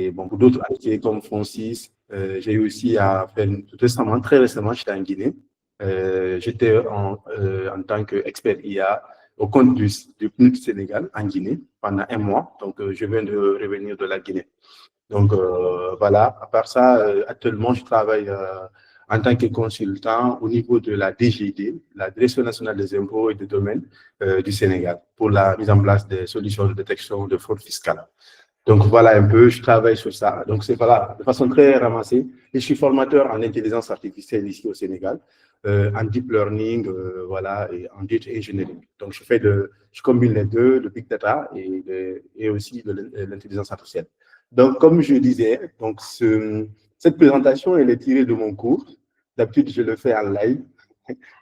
Et bon, pour d'autres associés comme Francis, j'ai eu aussi à faire récemment, très récemment, j'étais en Guinée. J'étais en tant qu'expert IA au compte du PNUD Sénégal en Guinée pendant 1 mois. Donc, je viens de revenir de la Guinée. Donc, voilà. À part ça, actuellement, je travaille en tant que consultant au niveau de la DGID, la Direction nationale des impôts et des domaines du Sénégal, pour la mise en place des solutions de détection de fraude fiscale. Donc, voilà un peu, je travaille sur ça. Donc, c'est voilà, de façon très ramassée. Et je suis formateur en intelligence artificielle ici au Sénégal, en deep learning, voilà, et en data engineering. Donc, je combine les deux, le big data et aussi de l'intelligence artificielle. Donc, comme je disais, donc cette présentation, elle est tirée de mon cours. D'habitude, je le fais en live,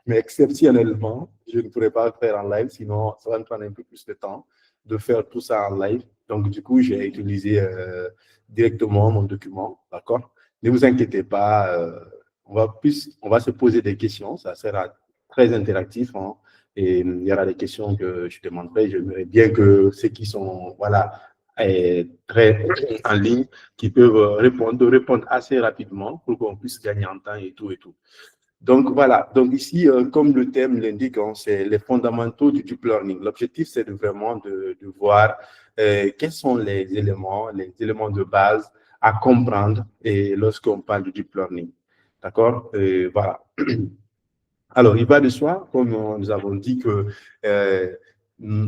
mais exceptionnellement, je ne pourrais pas le faire en live, sinon ça va me prendre un peu plus de temps de faire tout ça en live. Donc, du coup, j'ai utilisé directement mon document, d'accord? Ne vous inquiétez pas, on va se poser des questions, ça sera très interactif, hein, et il y aura des questions que je demanderai. J'aimerais bien que ceux qui sont, voilà, très en ligne, qui peuvent répondre assez rapidement pour qu'on puisse gagner en temps et tout et tout. Donc voilà, donc ici, comme le thème l'indique, hein, c'est les fondamentaux du deep learning. L'objectif, c'est vraiment de voir quels sont les éléments de base à comprendre et lorsqu'on parle du deep learning. D'accord? Voilà. Alors, il va de soi, comme nous avons dit, que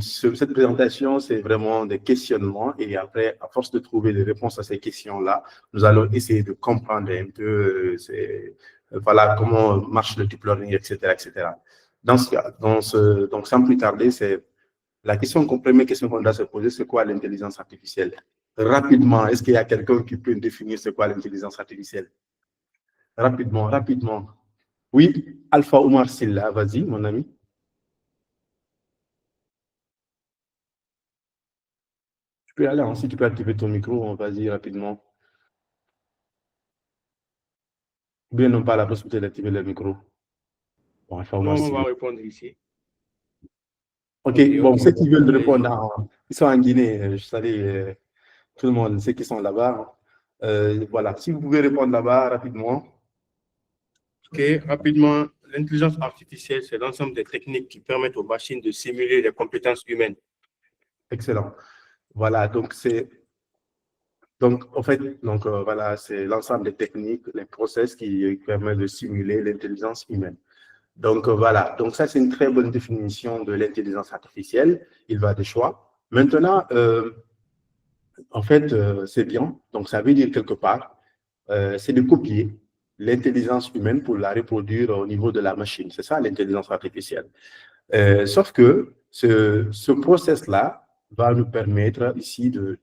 cette présentation, c'est vraiment des questionnements et après, à force de trouver des réponses à ces questions-là, nous allons essayer de comprendre un peu voilà, comment marche le deep learning, etc., etc. Donc, sans plus tarder, c'est la première question qu'on doit se poser, c'est quoi l'intelligence artificielle? Rapidement, est-ce qu'il y a quelqu'un qui peut définir c'est quoi l'intelligence artificielle? Rapidement, rapidement. Oui, Alpha Omar Silla, vas-y, mon ami. Tu peux aller, ensuite tu peux activer ton micro, vas-y rapidement. Ou bien non pas la possibilité d'activer le micro. Bon, Alpha Omar Non, on Silla. va répondre ici. Ok, Ok, bon, ok. ceux qui veulent répondre, ils sont en Guinée, je salue tout le monde, ceux qui sont là-bas. Voilà, si vous pouvez répondre là-bas rapidement. Ok, rapidement, l'intelligence artificielle, c'est l'ensemble des techniques qui permettent aux machines de simuler les compétences humaines. Excellent. Voilà, donc en fait, voilà, c'est l'ensemble des techniques, les process qui permettent de simuler l'intelligence humaine. Donc, voilà. Donc, ça, c'est une très bonne définition de l'intelligence artificielle. Il va de choix. Maintenant, en fait, c'est bien. Donc, ça veut dire quelque part, c'est de copier l'intelligence humaine pour la reproduire au niveau de la machine. C'est ça, l'intelligence artificielle. Sauf que ce process-là va nous permettre ici de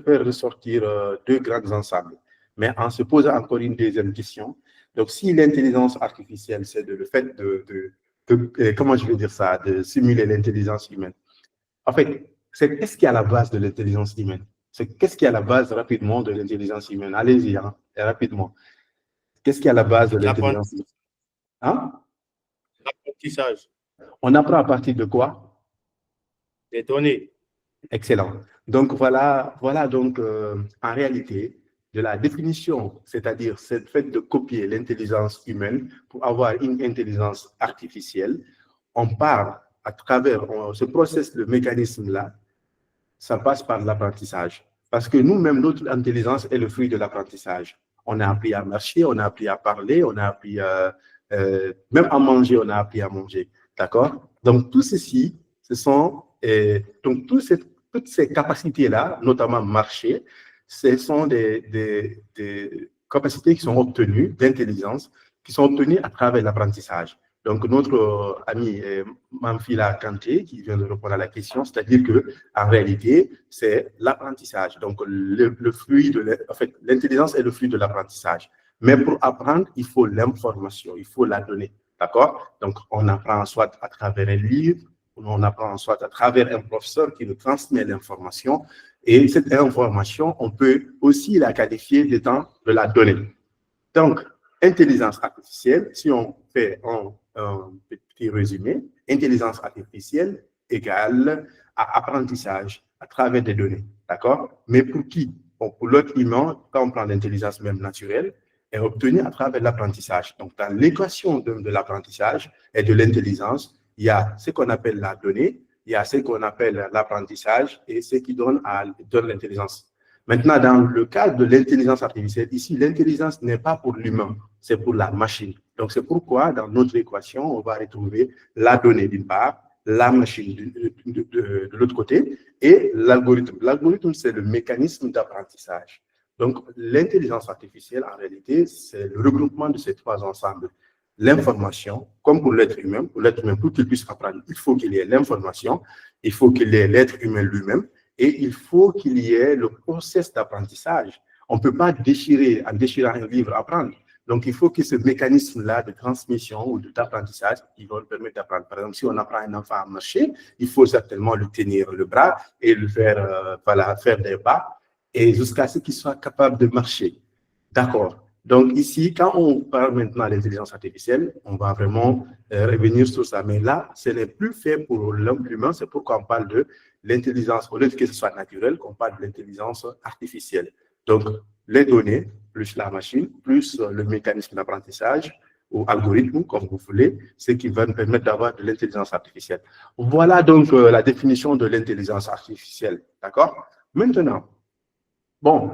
faire ressortir deux grands ensembles. Mais en se posant encore une deuxième question, donc si l'intelligence artificielle, c'est le fait comment je vais dire ça, de simuler l'intelligence humaine. En fait, c'est qu'est-ce qui est à la base de l'intelligence humaine? C'est qu'est-ce qui est à la base rapidement de l'intelligence humaine? Allez-y, hein, rapidement. Qu'est-ce qui est à la base de l'intelligence humaine? Hein? L'apprentissage On apprend à partir de quoi? des données. Excellent. Donc voilà donc en réalité de la définition, c'est-à-dire c'est le fait de copier l'intelligence humaine pour avoir une intelligence artificielle. On part à travers ce process, le mécanisme-là, ça passe par l'apprentissage. Parce que nous-mêmes, notre intelligence est le fruit de l'apprentissage. On a appris à marcher, on a appris à parler, on a appris même à manger, on a appris à manger. D'accord? Donc tout ceci, ce sont donc toutes ces capacités-là, notamment marcher, ce sont des capacités qui sont obtenues d'intelligence, qui sont obtenues à travers l'apprentissage. Donc, notre ami Manfila Kanté, qui vient de répondre à la question, c'est-à-dire qu'en réalité, c'est l'apprentissage. Donc, le fruit en fait, l'intelligence est le fruit de l'apprentissage. Mais pour apprendre, il faut l'information, il faut la donner. D'accord? Donc, on apprend soit à travers un livre, on apprend soit à travers un professeur qui nous transmet l'information. Et cette information, on peut aussi la qualifier d'étant de la donnée. Donc, intelligence artificielle, si on fait un petit résumé, intelligence artificielle égale à apprentissage à travers des données. D'accord? Mais pour qui? bon, pour l'être humain, quand on prend l'intelligence même naturelle, est obtenue à travers l'apprentissage. Donc, dans l'équation de l'apprentissage et de l'intelligence, il y a ce qu'on appelle la donnée, il y a ce qu'on appelle l'apprentissage et ce qui donne l'intelligence. Maintenant, dans le cadre de l'intelligence artificielle, ici, l'intelligence n'est pas pour l'humain, c'est pour la machine. Donc, c'est pourquoi, dans notre équation, on va retrouver la donnée d'une part, la machine de l'autre côté, et l'algorithme. L'algorithme, c'est le mécanisme d'apprentissage. Donc, l'intelligence artificielle, en réalité, c'est le regroupement de ces trois ensembles. L'information, comme pour l'être humain, pour qu'il puisse apprendre, il faut qu'il y ait l'information, il faut qu'il y ait l'être humain lui-même, et il faut qu'il y ait le process d'apprentissage. On ne peut pas déchirer, en déchirant un livre, apprendre. Donc, il faut que ce mécanisme-là de transmission ou d'apprentissage, qui va le permettre d'apprendre. Par exemple, si on apprend un enfant à marcher, il faut certainement le tenir le bras et le faire, faire des pas, et jusqu'à ce qu'il soit capable de marcher. D'accord. Donc, ici, quand on parle maintenant d'intelligence artificielle, on va vraiment revenir sur ça. Mais là, ce n'est plus fait pour l'humain, c'est pourquoi on parle de l'intelligence, au lieu que ce soit naturel, qu'on parle de l'intelligence artificielle. Donc, les données, plus la machine, plus le mécanisme d'apprentissage ou algorithme, comme vous voulez, ce qui va nous permettre d'avoir de l'intelligence artificielle. Voilà donc la définition de l'intelligence artificielle. D'accord? Maintenant, bon,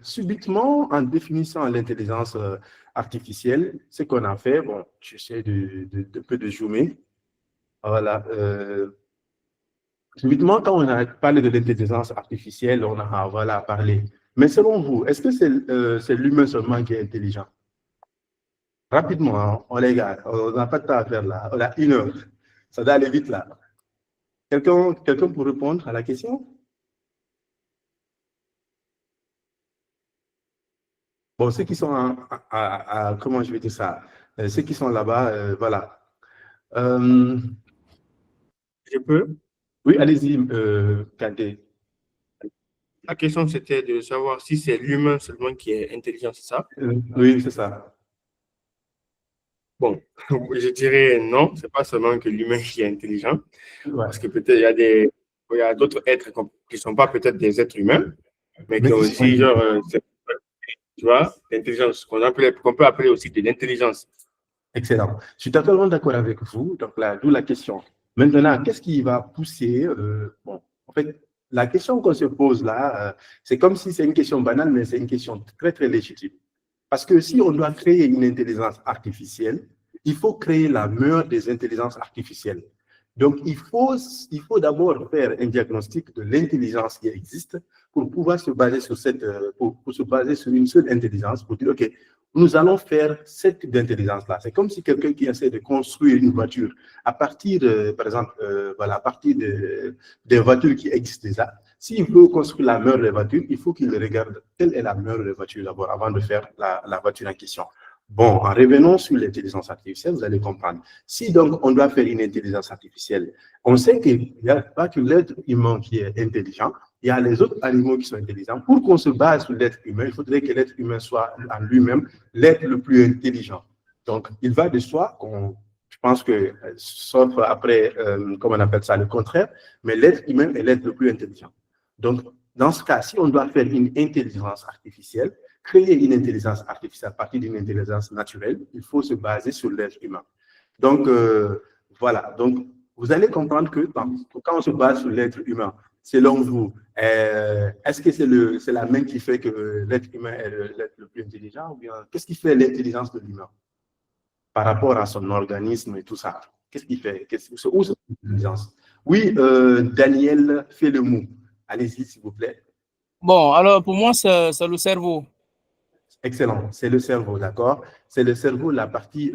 subitement, en définissant l'intelligence artificielle, ce qu'on a fait, bon, j'essaie de peu de zoomer. Voilà. Subitement, quand on a parlé de l'intelligence artificielle, on a voilà, parlé. Mais selon vous, est-ce que c'est l'humain seulement qui est intelligent? Rapidement, hein, les gars, on n'a pas de temps à faire là. On a 1 heure. Ça doit aller vite là. Quelqu'un pour répondre à la question? Bon, ceux qui sont comment je vais dire ça? Ceux qui sont là-bas, voilà. Je peux? Oui, allez-y, Kanté. La question, c'était de savoir si c'est l'humain seulement qui est intelligent, c'est ça? Oui, c'est ça. Bon, je dirais non, c'est pas seulement que l'humain qui est intelligent, Ouais. parce que peut-être il y a d'autres êtres qui ne sont pas peut-être des êtres humains, mais qui ont aussi, genre, tu vois, l'intelligence, qu'on peut appeler aussi de l'intelligence. Excellent. Je suis totalement d'accord avec vous. Donc là, d'où la question. Maintenant, qu'est-ce qui va pousser bon, en fait, la question qu'on se pose là, c'est comme si c'est une question banale, mais c'est une question très, très légitime. Parce que si on doit créer une intelligence artificielle, il faut créer la meilleure des intelligences artificielles. Donc, il faut d'abord faire un diagnostic de l'intelligence qui existe pour pouvoir se baser sur pour se baser sur une seule intelligence, pour dire, OK, nous allons faire cette type d'intelligence-là. C'est comme si quelqu'un qui essaie de construire une voiture à partir, par exemple, voilà, à partir des voitures qui existent déjà. S'il veut construire la meilleure des voitures, il faut qu'il regarde quelle est la meilleure des voitures d'abord avant de faire la voiture en question. Bon, en revenant sur l'intelligence artificielle, vous allez comprendre. Si donc on doit faire une intelligence artificielle, on sait qu'il n'y a pas que l'être humain qui est intelligent, il y a les autres animaux qui sont intelligents. Pour qu'on se base sur l'être humain, il faudrait que l'être humain soit en lui-même l'être le plus intelligent. Donc, il va de soi je pense que, sauf après, comment on appelle ça, le contraire, mais l'être humain est l'être le plus intelligent. Donc, dans ce cas, si on doit faire une intelligence artificielle, créer une intelligence artificielle à partir d'une intelligence naturelle, il faut se baser sur l'être humain. Donc, voilà. Donc, vous allez comprendre que quand on se base sur l'être humain, selon vous, est-ce que c'est la main qui fait que l'être humain est l'être le plus intelligent ou bien qu'est-ce qui fait l'intelligence de l'humain par rapport à son organisme et tout ça? Qu'est-ce qui fait? Où c'est l'intelligence? Oui, Daniel fait le mot. Allez-y, s'il vous plaît. Bon, alors pour moi, c'est le cerveau. Excellent, c'est le cerveau, d'accord? C'est le cerveau, la partie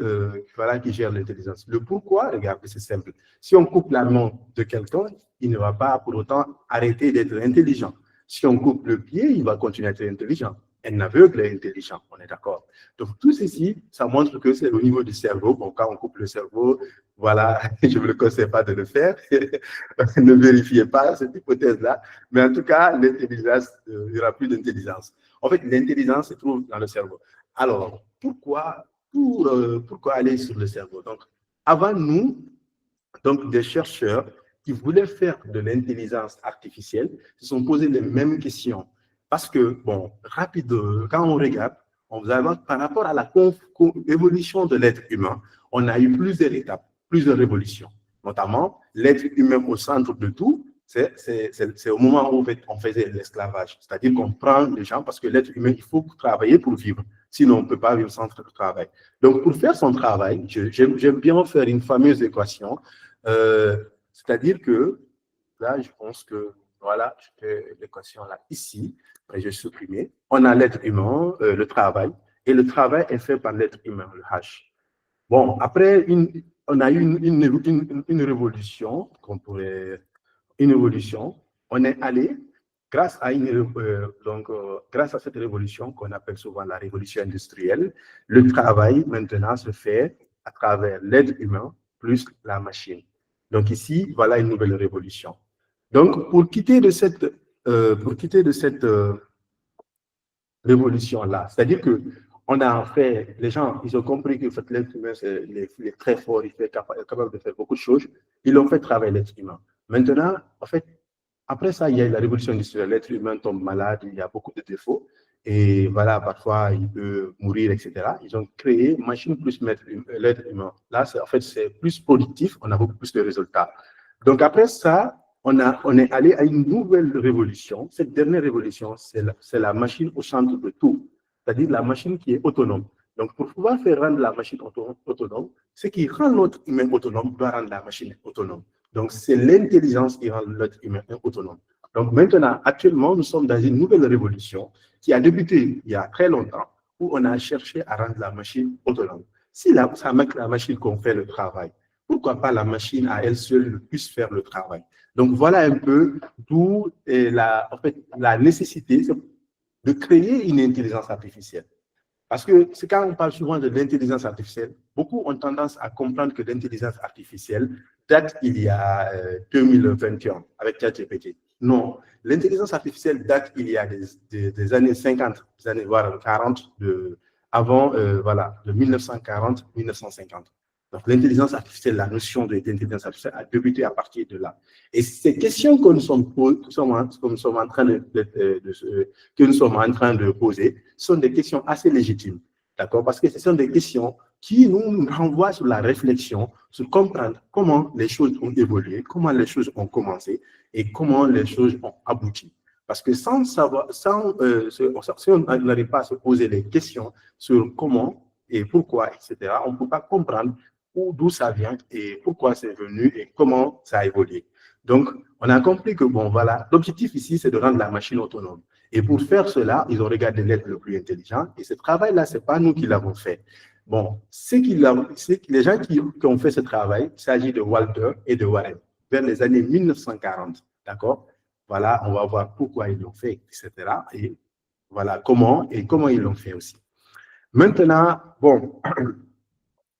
voilà, qui gère l'intelligence. Le pourquoi, regardez, c'est simple. Si on coupe la main de quelqu'un, il ne va pas pour autant arrêter d'être intelligent. Si on coupe le pied, il va continuer à être intelligent. Un aveugle est intelligent, on est d'accord. Donc tout ceci, ça montre que c'est au niveau du cerveau. Bon, quand on coupe le cerveau, voilà, je ne vous le conseille pas de le faire. Ne vérifiez pas cette hypothèse-là. Mais en tout cas, l'intelligence, il n'y aura plus d'intelligence. En fait, l'intelligence se trouve dans le cerveau. Alors, pourquoi aller sur le cerveau? Donc, avant nous, donc des chercheurs qui voulaient faire de l'intelligence artificielle se sont posés les mêmes questions. Parce que, bon, quand on regarde, on va voir par rapport à la évolution de l'être humain, on a eu plusieurs étapes, plusieurs révolutions. Notamment, l'être humain au centre de tout, c'est au moment où on faisait l'esclavage. C'est-à-dire qu'on prend les gens parce que l'être humain, il faut travailler pour vivre. Sinon, on ne peut pas vivre sans travail. Donc, pour faire son travail, j'aime bien faire une fameuse équation. C'est-à-dire que, là, je pense que, voilà, je fais l'équation là, ici, je vais supprimer. On a l'être humain, le travail, et le travail est fait par l'être humain, le H. Bon, après, on a eu une révolution, une évolution. On est allé, grâce à cette révolution qu'on appelle souvent la révolution industrielle, le travail maintenant se fait à travers l'être humain plus la machine. Donc ici, voilà une nouvelle révolution. Donc, pour quitter de cette révolution-là, c'est-à-dire que on a fait, les gens, ils ont compris que l'être humain, il est très fort, il est capable de faire beaucoup de choses. Ils ont fait travailler l'être humain. Maintenant, en fait, après ça, il y a la révolution industrielle. L'être humain tombe malade, il y a beaucoup de défauts. Et voilà, parfois, il peut mourir, etc. Ils ont créé machine plus l'être humain. Là, en fait, c'est plus productif, on a beaucoup plus de résultats. Donc, après ça, on est allé à une nouvelle révolution. Cette dernière révolution, c'est la machine au centre de tout, c'est-à-dire la machine qui est autonome. Donc, pour pouvoir faire rendre la machine autonome, ce qui rend l'être humain autonome doit rendre la machine autonome. Donc, c'est l'intelligence qui rend l'être humain autonome. Donc, maintenant, actuellement, nous sommes dans une nouvelle révolution qui a débuté il y a très longtemps, où on a cherché à rendre la machine autonome. Si ça met la machine qu'on fait le travail, pourquoi pas la machine à elle seule puisse faire le travail? Donc, voilà un peu d'où la nécessité de créer une intelligence artificielle. Parce que c'est quand on parle souvent de l'intelligence artificielle, beaucoup ont tendance à comprendre que l'intelligence artificielle date il y a 2021 avec ChatGPT. Non, l'intelligence artificielle date il y a des années 50, des années voire 40, avant, de 1940-1950. Donc, l'intelligence artificielle, la notion de l'intelligence artificielle a débuté à partir de là. Et ces questions que nous sommes en train de poser sont des questions assez légitimes. D'accord? Parce que ce sont des questions qui nous renvoient sur la réflexion, sur comprendre comment les choses ont évolué, comment les choses ont commencé et comment les choses ont abouti. Parce que si on n'arrive pas à se poser des questions sur comment et pourquoi, etc., on ne peut pas comprendre d'où ça vient et pourquoi c'est venu et comment ça a évolué. Donc, on a compris que, bon, voilà, l'objectif ici, c'est de rendre la machine autonome. Et pour faire cela, ils ont regardé l'être le plus intelligent. Et ce travail-là, ce n'est pas nous qui l'avons fait. Bon, les gens qui ont fait ce travail, il s'agit de Walter et de Warren, vers les années 1940. D'accord? Voilà, on va voir pourquoi ils l'ont fait, etc. Et voilà, comment ils l'ont fait aussi. Maintenant, bon,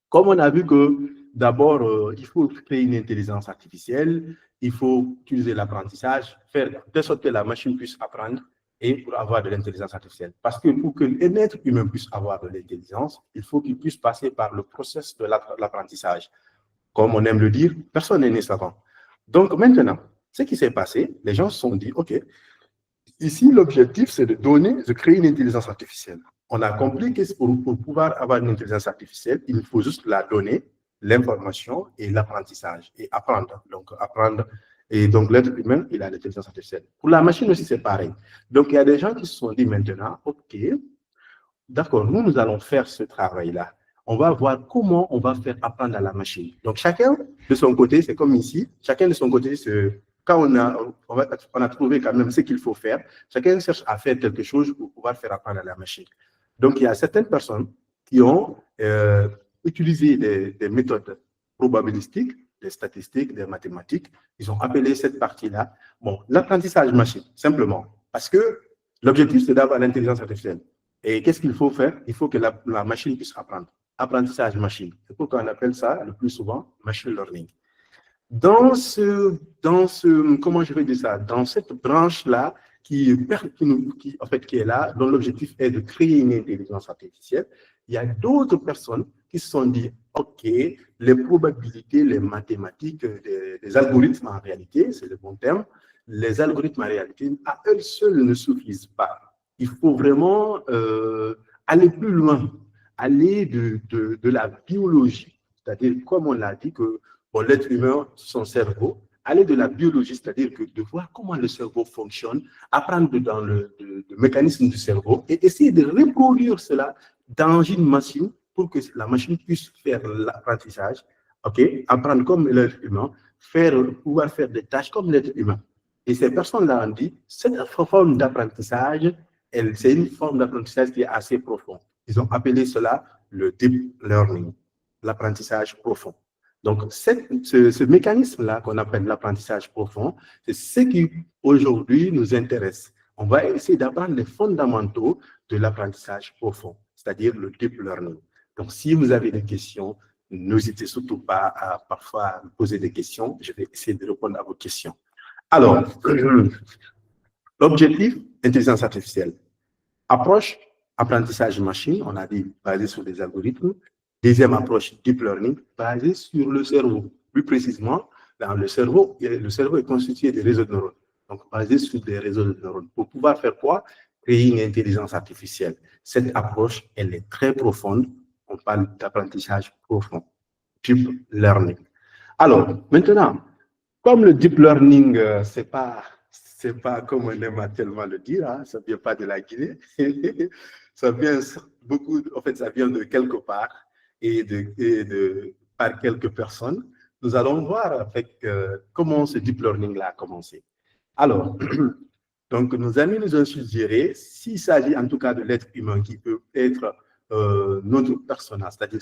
comme on a vu que d'abord, il faut créer une intelligence artificielle, il faut utiliser l'apprentissage, faire de sorte que la machine puisse apprendre et pour avoir de l'intelligence artificielle. Parce que pour qu'un être humain puisse avoir de l'intelligence, il faut qu'il puisse passer par le processus de l'apprentissage. Comme on aime le dire, personne n'est né savant. Donc maintenant, ce qui s'est passé, les gens se sont dit, OK, ici, l'objectif, c'est de créer une intelligence artificielle. On a compris que pour pouvoir avoir une intelligence artificielle, il faut juste la donner, l'information et l'apprentissage et apprendre. Donc, apprendre. Et donc, l'être humain, il a l'intelligence artificielle. Pour la machine aussi, c'est pareil. Donc, il y a des gens qui se sont dit maintenant, OK, d'accord, nous allons faire ce travail-là. On va voir comment on va faire apprendre à la machine. Donc, chacun de son côté, c'est comme ici, chacun de son côté, quand on a trouvé quand même ce qu'il faut faire, chacun cherche à faire quelque chose pour pouvoir faire apprendre à la machine. Donc, il y a certaines personnes qui ont utilisé des méthodes probabilistiques, des statistiques, des mathématiques. Ils ont appelé cette partie-là, bon, l'apprentissage machine, simplement. Parce que l'objectif, c'est d'avoir l'intelligence artificielle. Et qu'est-ce qu'il faut faire? Il faut que la machine puisse apprendre. Apprentissage machine. C'est pourquoi on appelle ça le plus souvent machine learning. Dans comment je vais dire ça, dans cette branche-là qui est là, dont l'objectif est de créer une intelligence artificielle, il y a d'autres personnes qui se sont dit, OK, les probabilités, les mathématiques, les algorithmes en réalité, c'est le bon terme, les algorithmes en réalité, à eux seuls ne suffisent pas. Il faut vraiment aller plus loin, aller de la biologie, c'est-à-dire, comme on l'a dit, que bon, l'être humain, son cerveau, aller de la biologie, c'est-à-dire que de voir comment le cerveau fonctionne, apprendre dans le mécanisme du cerveau et essayer de reproduire cela dans une machine pour que la machine puisse faire l'apprentissage, apprendre comme l'être humain, pouvoir faire des tâches comme l'être humain. Et ces personnes-là ont dit, cette forme d'apprentissage, c'est une forme d'apprentissage qui est assez profonde. Ils ont appelé cela le deep learning, l'apprentissage profond. Donc, ce mécanisme-là qu'on appelle l'apprentissage profond, c'est ce qui aujourd'hui nous intéresse. On va essayer d'apprendre les fondamentaux de l'apprentissage profond, c'est-à-dire le deep learning. Donc, si vous avez des questions, n'hésitez surtout pas à parfois me poser des questions. Je vais essayer de répondre à vos questions. Alors, l'objectif, intelligence artificielle. Approche, apprentissage machine, on a dit basé sur des algorithmes. Deuxième approche, deep learning, basée sur le cerveau. Plus précisément, dans le cerveau est constitué de réseaux de neurones. Donc, basé sur des réseaux de neurones. Pour pouvoir faire quoi? Créer une intelligence artificielle. Cette approche, elle est très profonde. On parle d'apprentissage profond, deep learning. Alors, maintenant, comme le deep learning, c'est pas comme on aime tellement le dire, hein, ça ne vient pas de la Guinée. Ça vient ça vient de quelque part et par quelques personnes. Nous allons voir avec comment ce deep learning-là a commencé. Alors, donc nos amis nous ont suggéré, s'il s'agit en tout cas de l'être humain qui peut être notre personnage, c'est-à-dire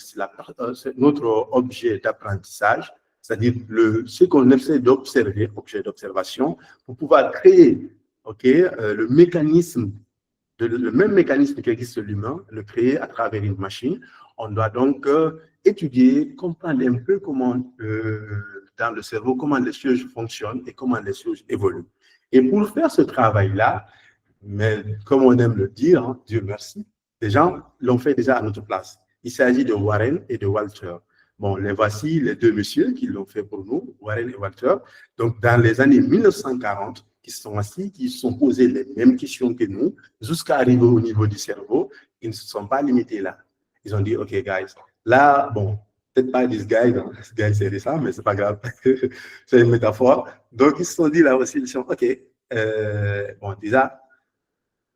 notre objet d'apprentissage, c'est-à-dire ce qu'on essaie d'observer, objet d'observation, pour pouvoir créer le même mécanisme qui existe sur l'humain, le créer à travers une machine. On doit donc étudier, comprendre un peu comment, dans le cerveau, comment les choses fonctionnent et comment les choses évoluent. Et pour faire ce travail-là, mais comme on aime le dire, hein, Dieu merci, les gens l'ont fait déjà à notre place. Il s'agit de Warren et de Walter. Bon, les voici les deux messieurs qui l'ont fait pour nous, Warren et Walter. Donc, dans les années 1940, qui se sont assis, qui se sont posés les mêmes questions que nous, jusqu'à arriver au niveau du cerveau, ils ne se sont pas limités là. Ils ont dit, OK, guys, là, bon, peut-être pas this guy, hein, ce guy c'est ça, mais c'est pas grave, c'est une métaphore. Donc, ils se sont dit là aussi, ils sont, OK, bon, déjà,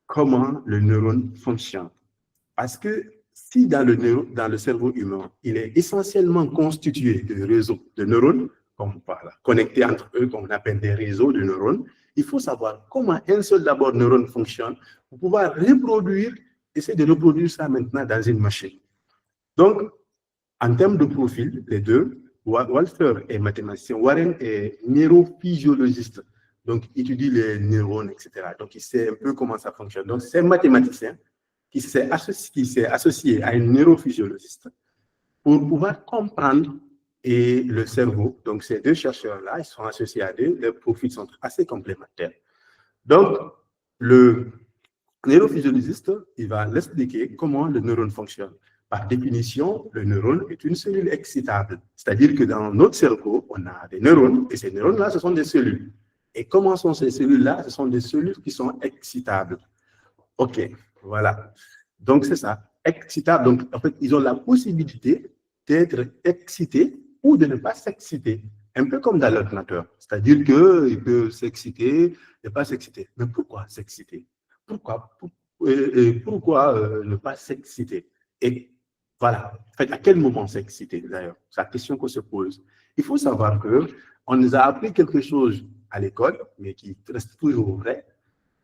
comment le neurone fonctionne? Parce que si dans le cerveau humain, il est essentiellement constitué de réseaux de neurones, comme voilà, connectés entre eux, comme on appelle des réseaux de neurones, il faut savoir comment un seul d'abord neurone fonctionne pour pouvoir essayer de reproduire ça maintenant dans une machine. Donc, en termes de profil, les deux, Walter est mathématicien, Warren est neurophysiologiste, donc il étudie les neurones, etc. Donc, il sait un peu comment ça fonctionne. Donc, c'est un mathématicien qui s'est associé à un neurophysiologiste pour pouvoir comprendre le cerveau. Donc, ces deux chercheurs-là, ils sont associés à eux, leurs profils sont assez complémentaires. Donc, le neurophysiologiste, il va l'expliquer comment le neurone fonctionne. Par définition, le neurone est une cellule excitable. C'est-à-dire que dans notre cerveau, on a des neurones, et ces neurones-là, ce sont des cellules. Et comment sont ces cellules-là? Ce sont des cellules qui sont excitables. OK, voilà. Donc, c'est ça, excitable. Donc, en fait, ils ont la possibilité d'être excités ou de ne pas s'exciter. Un peu comme dans l'ordinateur. C'est-à-dire qu'il peut s'exciter, ne pas s'exciter. Mais pourquoi s'exciter? Pourquoi ne pas s'exciter? Et voilà, en fait, à quel moment s'exciter d'ailleurs? C'est la question qu'on se pose. Il faut savoir qu'on nous a appris quelque chose à l'école, mais qui reste toujours vrai.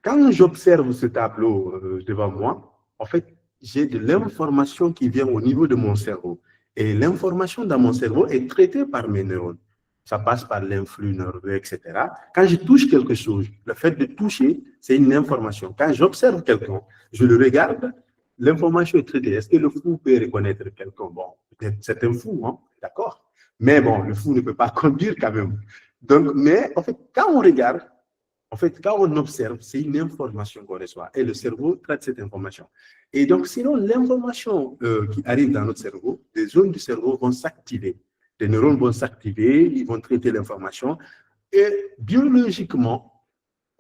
Quand j'observe ce tableau devant moi, en fait, j'ai de l'information qui vient au niveau de mon cerveau. Et l'information dans mon cerveau est traitée par mes neurones. Ça passe par l'influx nerveux, etc. Quand je touche quelque chose, le fait de toucher, c'est une information. Quand j'observe quelqu'un, je le regarde, l'information est traitée. Est-ce que le fou peut reconnaître quelqu'un? Bon, peut-être c'est un fou, hein? D'accord. Mais bon, le fou ne peut pas conduire quand même. Donc, mais en fait, quand on regarde, en fait, quand on observe, c'est une information qu'on reçoit et le cerveau traite cette information. Et donc, sinon, l'information qui arrive dans notre cerveau, les zones du cerveau vont s'activer. Les neurones vont s'activer, ils vont traiter l'information et biologiquement,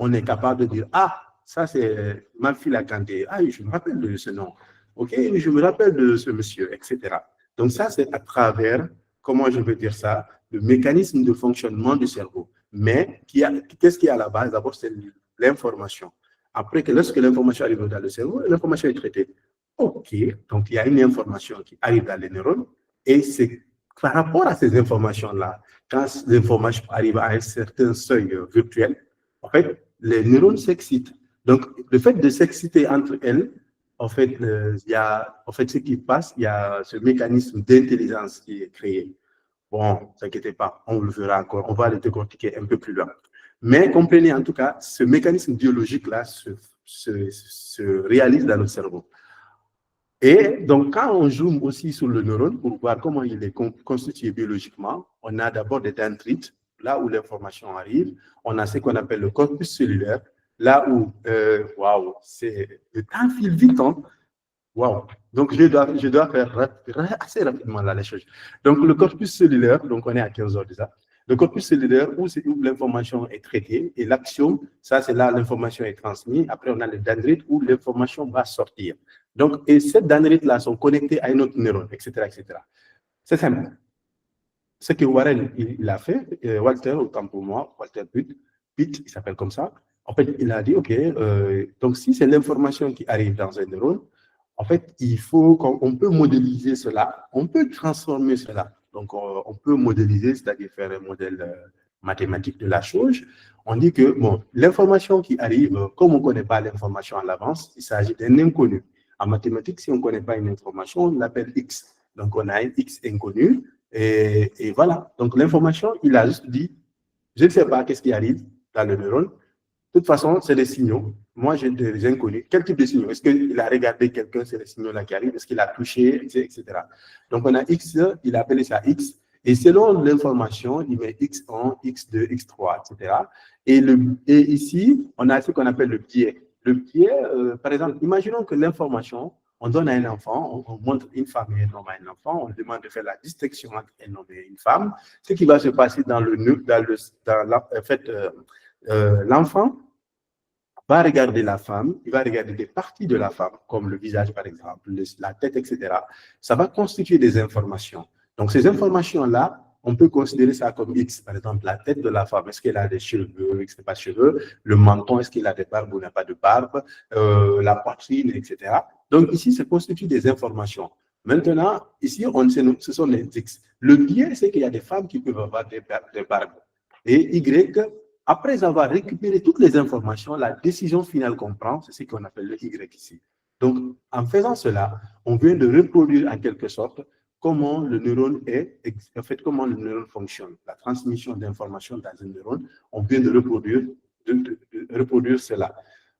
on est capable de dire, ah, ça c'est ma fille a Kanté, ah, je me rappelle de ce nom, ok, je me rappelle de ce monsieur, etc. Donc ça, c'est à travers, comment je veux dire ça, le mécanisme de fonctionnement du cerveau. Mais qu'est-ce qui est à la base? D'abord, c'est l'information. Après, lorsque l'information arrive dans le cerveau, l'information est traitée. OK, donc il y a une information qui arrive dans les neurones et c'est par rapport à ces informations-là, quand l'information arrive à un certain seuil virtuel, en fait, les neurones s'excitent. Donc, le fait de s'exciter entre elles, en fait, ce qui passe, il y a ce mécanisme d'intelligence qui est créé. Bon, ne vous inquiétez pas, on le verra encore, on va le décortiquer un peu plus loin. Mais comprenez en tout cas, ce mécanisme biologique-là se réalise dans notre cerveau. Et donc, quand on zoome aussi sur le neurone pour voir comment il est constitué biologiquement, on a d'abord des dendrites, là où l'information arrive. On a ce qu'on appelle le corpus cellulaire, là où, waouh, le temps file vite, hein? Waouh! Donc, je dois faire assez rapidement là les choses. Donc, le corpus cellulaire, donc on est à 15 heures déjà. Le corpus cellulaire où l'information est traitée et l'axiome, ça c'est là l'information est transmise. Après, on a le dendrite où l'information va sortir. Donc, et ces dendrites-là sont connectés à une autre neurone, etc., etc. C'est simple. Ce que Warren il a fait, Walter, autant pour moi, Walter Pitt, il s'appelle comme ça. En fait, il a dit, OK, donc si c'est l'information qui arrive dans un neurone, en fait, il faut qu'on peut modéliser cela, on peut transformer cela. Donc, on peut modéliser, c'est-à-dire faire un modèle mathématique de la chose. On dit que, bon, l'information qui arrive, comme on ne connaît pas l'information à l'avance, il s'agit d'un inconnu. En mathématiques, si on ne connaît pas une information, on l'appelle X. Donc, on a un X inconnu et voilà. Donc, l'information, il a juste dit, je ne sais pas qu'est-ce qui arrive dans le neurone. De toute façon, c'est des signaux. Moi, j'ai des inconnus. Quel type de signaux? Est-ce qu'il a regardé quelqu'un, c'est les signaux-là qui arrivent? Est-ce qu'il a touché, etc. Donc, on a X, il a appelé ça X. Et selon l'information, il met X1, X2, X3, etc. Et ici, on a ce qu'on appelle le biais. Le biais, par exemple, imaginons que l'information, on donne à un enfant, on montre une femme et un homme à un enfant, on lui demande de faire la distinction entre un homme et une femme. Ce qui va se passer l'enfant va regarder la femme, il va regarder des parties de la femme, comme le visage par exemple, la tête, etc. Ça va constituer des informations. Donc ces informations-là, on peut considérer ça comme X. Par exemple, la tête de la femme, est-ce qu'elle a des cheveux, est-ce qu'elle n'a pas de cheveux? Le menton, est-ce qu'il a des barbes ou n'a pas de barbe? La poitrine, etc. Donc ici, ça constitue des informations. Maintenant, ici, ce sont les X. Le biais, c'est qu'il y a des femmes qui peuvent avoir des barbes. Et Y, après avoir récupéré toutes les informations, la décision finale qu'on prend, c'est ce qu'on appelle le Y ici. Donc, en faisant cela, on vient de reproduire en quelque sorte comment le neurone comment le neurone fonctionne. La transmission d'informations dans un neurone, on vient de reproduire cela.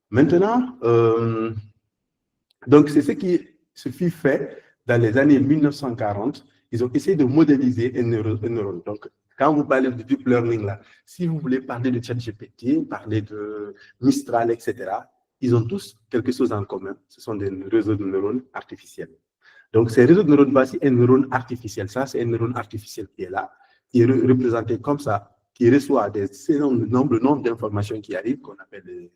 Maintenant, donc c'est ce qui se fut fait dans les années 1940. Ils ont essayé de modéliser un neurone. Donc, quand vous parlez de deep learning, là, si vous voulez parler de ChatGPT, parler de Mistral, etc., ils ont tous quelque chose en commun. Ce sont des réseaux de neurones artificiels. Donc, ces réseaux de neurones, voici un neurone artificiel. Ça, c'est un neurone artificiel qui est là, qui est représenté comme ça, qui reçoit le nombre d'informations qui arrivent, qu'on appelle les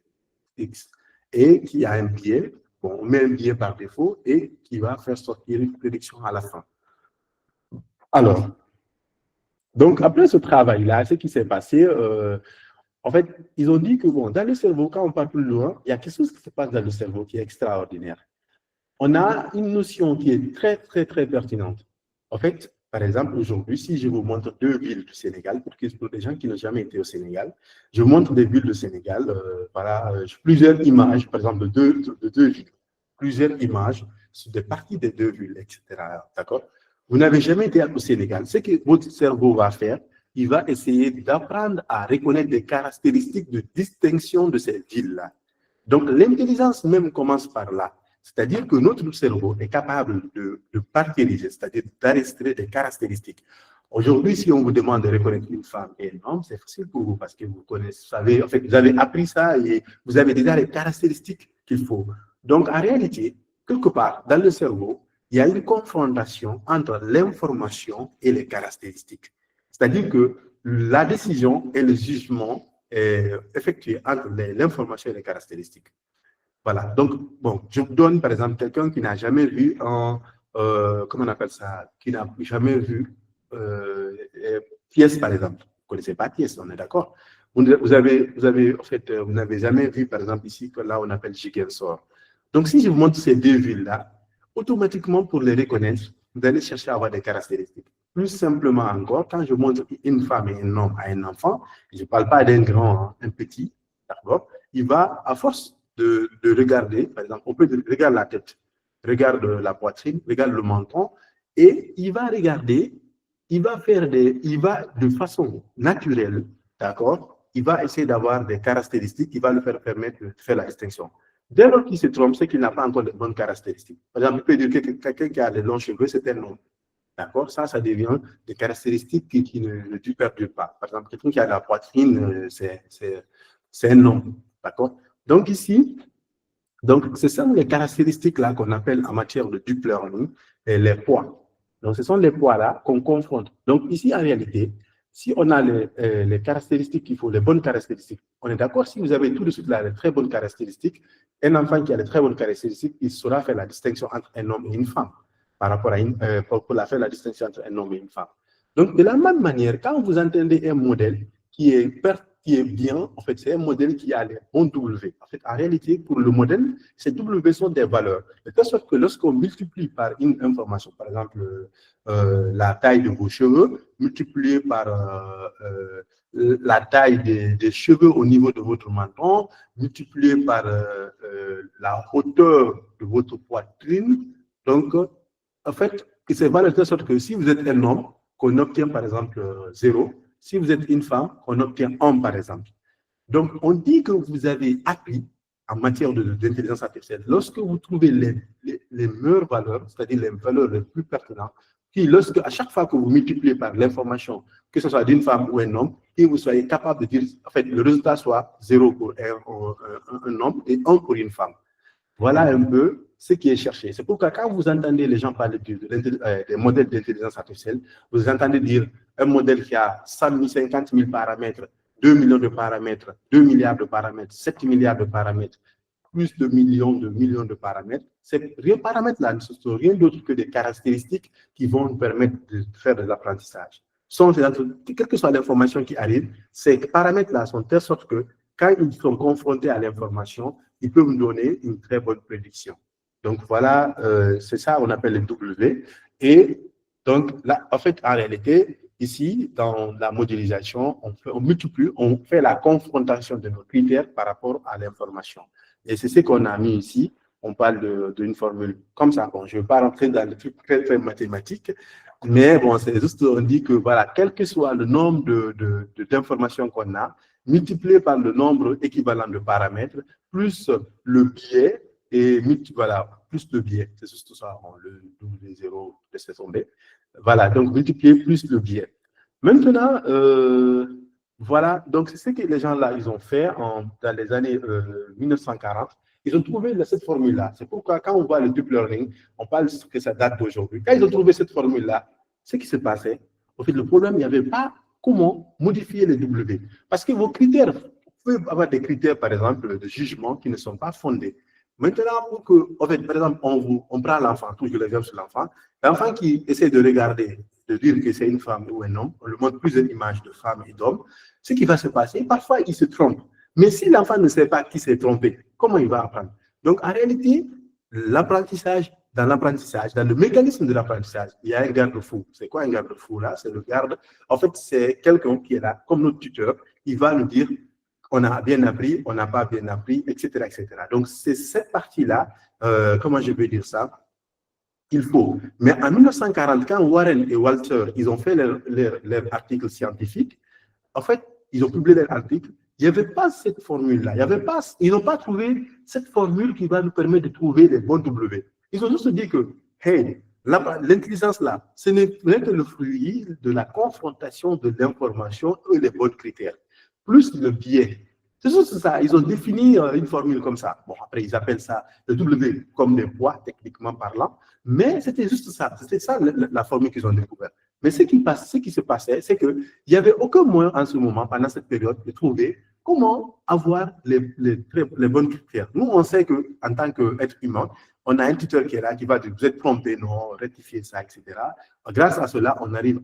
X, et qui a un biais. Bon, on met un biais par défaut et qui va faire sortir une prédiction à la fin. Alors, donc, après ce travail-là, ce qui s'est passé, en fait, ils ont dit que, bon, dans le cerveau, quand on part plus loin, il y a quelque chose qui se passe dans le cerveau qui est extraordinaire. On a une notion qui est très, très, très pertinente. En fait, par exemple, aujourd'hui, si je vous montre deux villes du Sénégal, pour des gens qui n'ont jamais été au Sénégal, je vous montre des villes du Sénégal, voilà, plusieurs images, par exemple, de deux villes, plusieurs images sur des parties des deux villes, etc. D'accord? Vous n'avez jamais été au Sénégal. Ce que votre cerveau va faire, il va essayer d'apprendre à reconnaître des caractéristiques de distinction de ces villes-là. Donc, l'intelligence même commence par là. C'est-à-dire que notre cerveau est capable de parceriser, c'est-à-dire d'arrêter des caractéristiques. Aujourd'hui, si on vous demande de reconnaître une femme et un homme, c'est facile pour vous parce que vous connaissez, en fait, vous avez appris ça et vous avez déjà les caractéristiques qu'il faut. Donc, en réalité, quelque part, dans le cerveau, il y a une confrontation entre l'information et les caractéristiques. C'est-à-dire que la décision et le jugement effectué entre l'information et les caractéristiques. Voilà. Donc, bon, je vous donne par exemple quelqu'un qui n'a jamais vu comment on appelle ça, qui n'a jamais vu pièce, par exemple. Vous ne connaissez pas pièce, on est d'accord. Vous n'avez jamais vu, par exemple, ici, que là, on appelle Jigensor. Donc, si je vous montre ces deux villes-là, automatiquement, pour les reconnaître, vous allez chercher à avoir des caractéristiques. Plus simplement encore, quand je montre une femme et un homme à un enfant, je ne parle pas d'un grand, hein, un petit, d'accord, il va, à force de regarder, par exemple, on peut regarder la tête, regarde la poitrine, regarde le menton, et il va regarder, il va de façon naturelle, d'accord, il va essayer d'avoir des caractéristiques qui vont lui permettre de faire la distinction. Dès lors qu'il se trompe, c'est qu'il n'a pas encore de bonnes caractéristiques. Par exemple, il peut dire que quelqu'un qui a de longs cheveux, c'est un homme. D'accord? Ça devient des caractéristiques qui ne perdurent pas. Par exemple, quelqu'un qui a de la poitrine, c'est un homme. D'accord? Donc ici, ce sont les caractéristiques-là qu'on appelle en matière de deep learning les poids. Donc, ce sont les poids-là qu'on confronte. Donc, ici, en réalité, si on a les caractéristiques qu'il faut, les bonnes caractéristiques, on est d'accord, si vous avez tout de suite là les très bonnes caractéristiques, un enfant qui a les très bonnes caractéristiques, il saura faire la distinction entre un homme et une femme, par rapport à pour faire la distinction entre un homme et une femme. Donc, de la même manière, quand vous entendez un modèle qui est bien, en fait, c'est un modèle qui a les bons W. En fait, en réalité, pour le modèle, ces W sont des valeurs. De telle sorte que lorsqu'on multiplie par une information, par exemple, la taille de vos cheveux, multiplié par la taille des cheveux au niveau de votre menton, multiplié par la hauteur de votre poitrine. Donc, en fait, ces valeurs de telle sorte que si vous êtes un homme, qu'on obtient par exemple 0, si vous êtes une femme, on obtient 1 par exemple. Donc, on dit que vous avez appris en matière d'intelligence artificielle lorsque vous trouvez les meilleures valeurs, c'est-à-dire les valeurs les plus pertinentes, puis à chaque fois que vous multipliez par l'information, que ce soit d'une femme ou un homme, et vous soyez capable de dire, en fait, le résultat soit 0 pour un homme et 1 pour une femme. Voilà un peu ce qui est cherché. C'est pourquoi quand vous entendez les gens parler des modèles d'intelligence artificielle, vous entendez dire un modèle qui a 50 000 paramètres, 2 millions de paramètres, 2 milliards de paramètres, 7 milliards de paramètres, plus de millions de paramètres. Ces paramètres-là ne sont rien d'autre que des caractéristiques qui vont nous permettre de faire des apprentissages. Quelle que soit l'information qui arrive, ces paramètres-là sont de telle sorte que quand ils sont confrontés à l'information, ils peuvent nous donner une très bonne prédiction. Donc voilà, c'est ça qu'on appelle les W. Et donc là, en fait, en réalité, ici, dans la modélisation, on multiplie, on fait la confrontation de nos critères par rapport à l'information. Et c'est ce qu'on a mis ici. On parle d'une formule comme ça. Bon, je ne vais pas rentrer dans le truc très, très mathématique, mais bon, c'est juste, on dit que voilà, quel que soit le nombre d'informations qu'on a, multiplié par le nombre équivalent de paramètres, plus le biais, et voilà, plus le biais, c'est juste ça, le W0, laissez tomber. Voilà, donc multiplier plus le biais. Maintenant, voilà, donc c'est ce que les gens là, ils ont fait dans les années 1940. Ils ont trouvé cette formule-là. C'est pourquoi quand on voit le deep learning, on parle que ça date d'aujourd'hui. Quand ils ont trouvé cette formule-là, ce qui se passait, en fait, le problème, il n'y avait pas comment modifier les W. Parce que vos critères, vous pouvez avoir des critères, par exemple, de jugement qui ne sont pas fondés. Maintenant, pour que, en fait, par exemple, on prend l'enfant, toujours l'exemple sur l'enfant qui essaie de regarder, de dire que c'est une femme ou un homme, on lui montre plusieurs images de femmes et d'hommes, ce qui va se passer, parfois il se trompe. Mais si l'enfant ne sait pas qui s'est trompé, comment il va apprendre? Donc, en réalité, l'apprentissage, dans le mécanisme de l'apprentissage, il y a un garde-fou. C'est quoi un garde-fou là? C'est le garde. En fait, c'est quelqu'un qui est là, comme notre tuteur, il va nous dire on a bien appris, on n'a pas bien appris, etc., etc. Donc, c'est cette partie-là, comment je vais dire ça? Il faut. Mais en 1940, quand Warren et Walter, ils ont fait leur article scientifique, en fait, ils ont publié leur article, il n'y avait pas cette formule-là. Ils n'ont pas trouvé cette formule qui va nous permettre de trouver les bons W. Ils ont juste dit que, hey, l'intelligence-là, ce n'est que le fruit de la confrontation de l'information et les bons critères, plus le biais. C'est juste ça. Ils ont défini une formule comme ça. Bon, après, ils appellent ça le W comme des poids, techniquement parlant, mais c'était juste ça. C'était ça la formule qu'ils ont découverte. Mais ce qui se passait, c'est qu'il n'y avait aucun moyen en ce moment, pendant cette période, de trouver comment avoir les bonnes critères. Nous, on sait qu'en tant qu'être humain, on a un tuteur qui est là, qui va dire, vous êtes trompé, non, rectifiez ça, etc. Grâce à cela, on arrive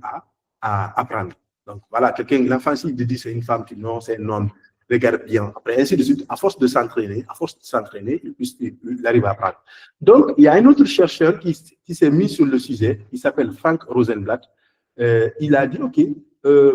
à apprendre. Donc, voilà, l'enfant, s'il dit c'est une femme, non, c'est un homme, regarde bien. Après, ainsi de suite, à force de s'entraîner, il arrive à apprendre. Donc, il y a un autre chercheur qui s'est mis sur le sujet, il s'appelle Frank Rosenblatt. Il a dit, OK,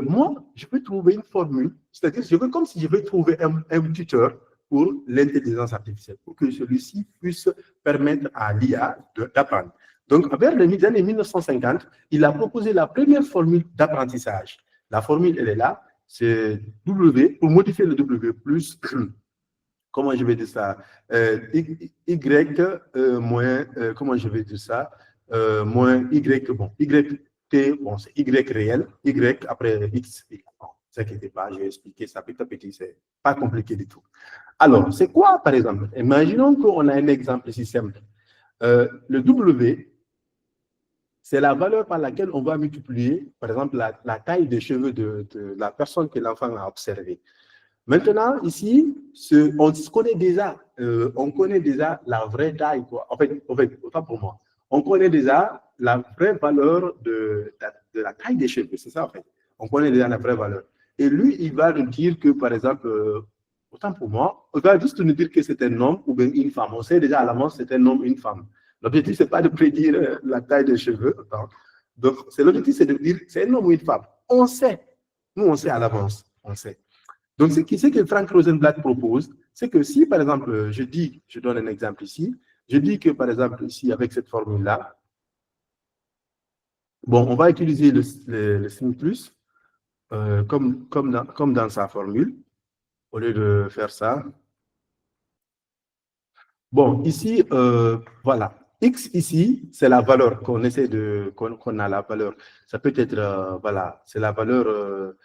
moi, je peux trouver une formule, c'est-à-dire, comme si je veux trouver un tuteur pour l'intelligence artificielle, pour que celui-ci puisse permettre à l'IA d'apprendre. Donc, vers les années 1950, il a proposé la première formule d'apprentissage. La formule, elle est là, c'est W, pour modifier le W plus, comment je vais dire ça, Y moins, comment je vais dire ça, moins Y, bon, YT, bon, c'est Y réel, Y après X, bon, ne vous inquiétez pas, j'ai expliqué ça petit à petit, c'est pas compliqué du tout. Alors, c'est quoi, par exemple? Imaginons qu'on a un exemple ici simple. Le W, c'est la valeur par laquelle on va multiplier, par exemple, la taille des cheveux de la personne que l'enfant a observée. Maintenant, ici, on connaît déjà la vraie taille, quoi. En fait, autant pour moi. On connaît déjà la vraie valeur de la taille des cheveux, c'est ça, en fait. On connaît déjà la vraie valeur. Et lui, il va nous dire que, par exemple, autant pour moi, il va juste nous dire que c'est un homme ou bien une femme. On sait déjà à l'avance c'est un homme ou une femme. L'objectif, ce n'est pas de prédire la taille des cheveux. Donc, l'objectif, c'est de dire c'est un homme ou une femme. On sait. Nous, on sait à l'avance. On sait. Donc, ce que Frank Rosenblatt propose, c'est que si, par exemple, je donne un exemple ici, je dis que, par exemple, ici, avec cette formule-là, bon, on va utiliser le signe plus, comme dans sa formule, au lieu de faire ça. Bon, ici, voilà. X ici, c'est la valeur qu'on essaie qu'on a la valeur. Ça peut être, voilà, c'est la valeur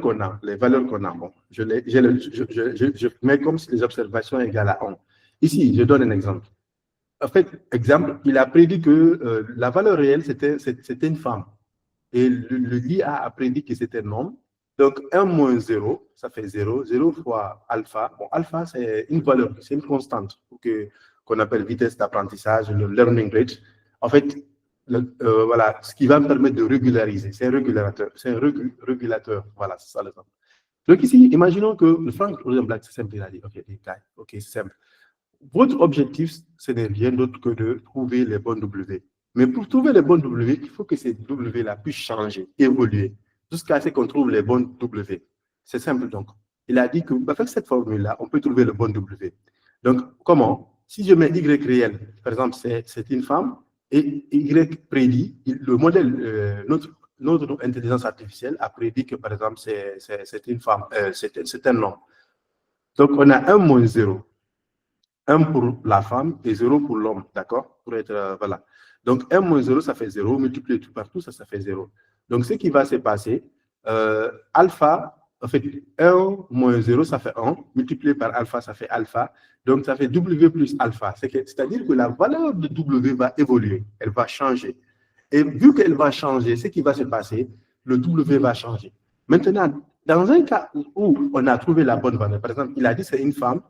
qu'on a, les valeurs qu'on a. Bon, je mets comme si les observations égales à 1. Ici, je donne un exemple. En fait, exemple, il a prédit que la valeur réelle, c'était une femme. Et l'IA a prédit que c'était un homme. Donc, 1 moins 0, ça fait 0. 0 fois alpha. Bon, alpha, c'est une valeur, c'est une constante qu'on appelle vitesse d'apprentissage, le learning rate. En fait, voilà, ce qui va me permettre de régulariser. C'est un régulateur. Voilà, c'est ça le temps. Donc ici, imaginons que le Frank Rosenblatt, c'est simple, il a dit, OK, c'est simple. Votre objectif, ce n'est rien d'autre que de trouver les bonnes W. Mais pour trouver les bonnes W, il faut que ces W-là puissent changer, évoluer, jusqu'à ce qu'on trouve les bonnes W. C'est simple donc. Il a dit qu'avec cette formule-là, on peut trouver le bon W. Donc, comment? Si je mets Y réel, par exemple, c'est une femme, et Y prédit, le modèle, notre intelligence artificielle a prédit que, par exemple, c'est une femme, c'est un homme. Donc, on a 1 moins 0. 1 pour la femme et 0 pour l'homme, d'accord? Pour être, voilà. Donc, 1 moins 0, ça fait 0, multiplié tout partout, ça fait 0. Donc, ce qui va se passer, alpha, en fait, 1 moins 0, ça fait 1, multiplié par alpha, ça fait alpha, donc ça fait W plus alpha. C'est-à-dire que la valeur de W va évoluer, elle va changer. Et vu qu'elle va changer, ce qui va se passer, le W va changer. Maintenant, dans un cas où on a trouvé la bonne valeur, par exemple, il a dit c'est une femme,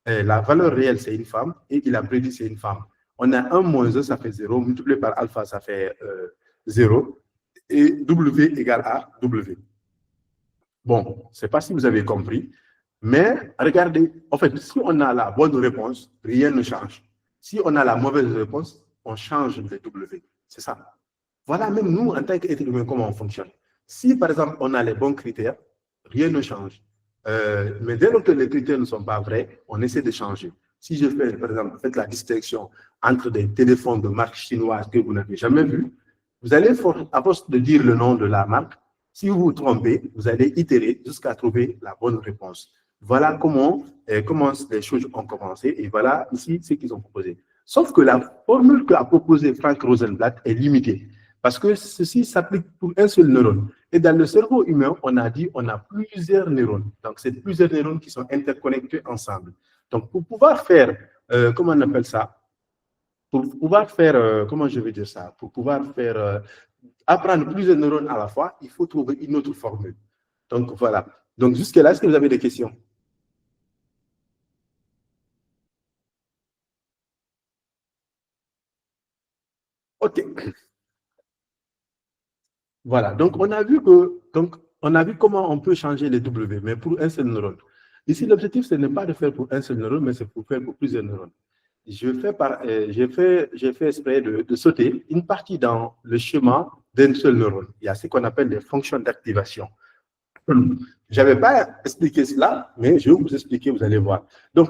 la valeur réelle, c'est une femme, et il a prédit c'est une femme. On a 1 moins 1, ça fait 0, multiplié par alpha, ça fait 0, et W égale à W. Bon, je ne sais pas si vous avez compris, mais regardez, en fait, si on a la bonne réponse, rien ne change. Si on a la mauvaise réponse, on change le W. C'est ça. Voilà, même nous, en tant qu'être humain, comment on fonctionne. Si, par exemple, on a les bons critères, rien ne change. Mais dès lors que les critères ne sont pas vrais, on essaie de changer. Si je fais, par exemple, faites la distinction entre des téléphones de marque chinoise que vous n'avez jamais vu, vous allez, à force de dire le nom de la marque, si vous vous trompez, vous allez itérer jusqu'à trouver la bonne réponse. Voilà comment les choses ont commencé et voilà ici ce qu'ils ont proposé. Sauf que la formule qu'a proposée Frank Rosenblatt est limitée parce que ceci s'applique pour un seul neurone. Et dans le cerveau humain, on a dit on a plusieurs neurones. Donc, c'est plusieurs neurones qui sont interconnectés ensemble. Donc, pour pouvoir faire, comment on appelle ça? Pour pouvoir faire, comment je vais dire ça? Pour pouvoir faire, apprendre plusieurs neurones à la fois, il faut trouver une autre formule. Donc, voilà. Donc, jusque-là, est-ce que vous avez des questions? OK. Voilà. Donc, on a vu comment on peut changer les W, mais pour un seul neurone. Ici, l'objectif, ce n'est pas de faire pour un seul neurone, mais c'est pour faire pour plusieurs neurones. J'ai fait exprès de sauter une partie dans le schéma d'un seul neurone. Il y a ce qu'on appelle les fonctions d'activation. Je n'avais pas expliqué cela, mais je vais vous expliquer, vous allez voir. Donc,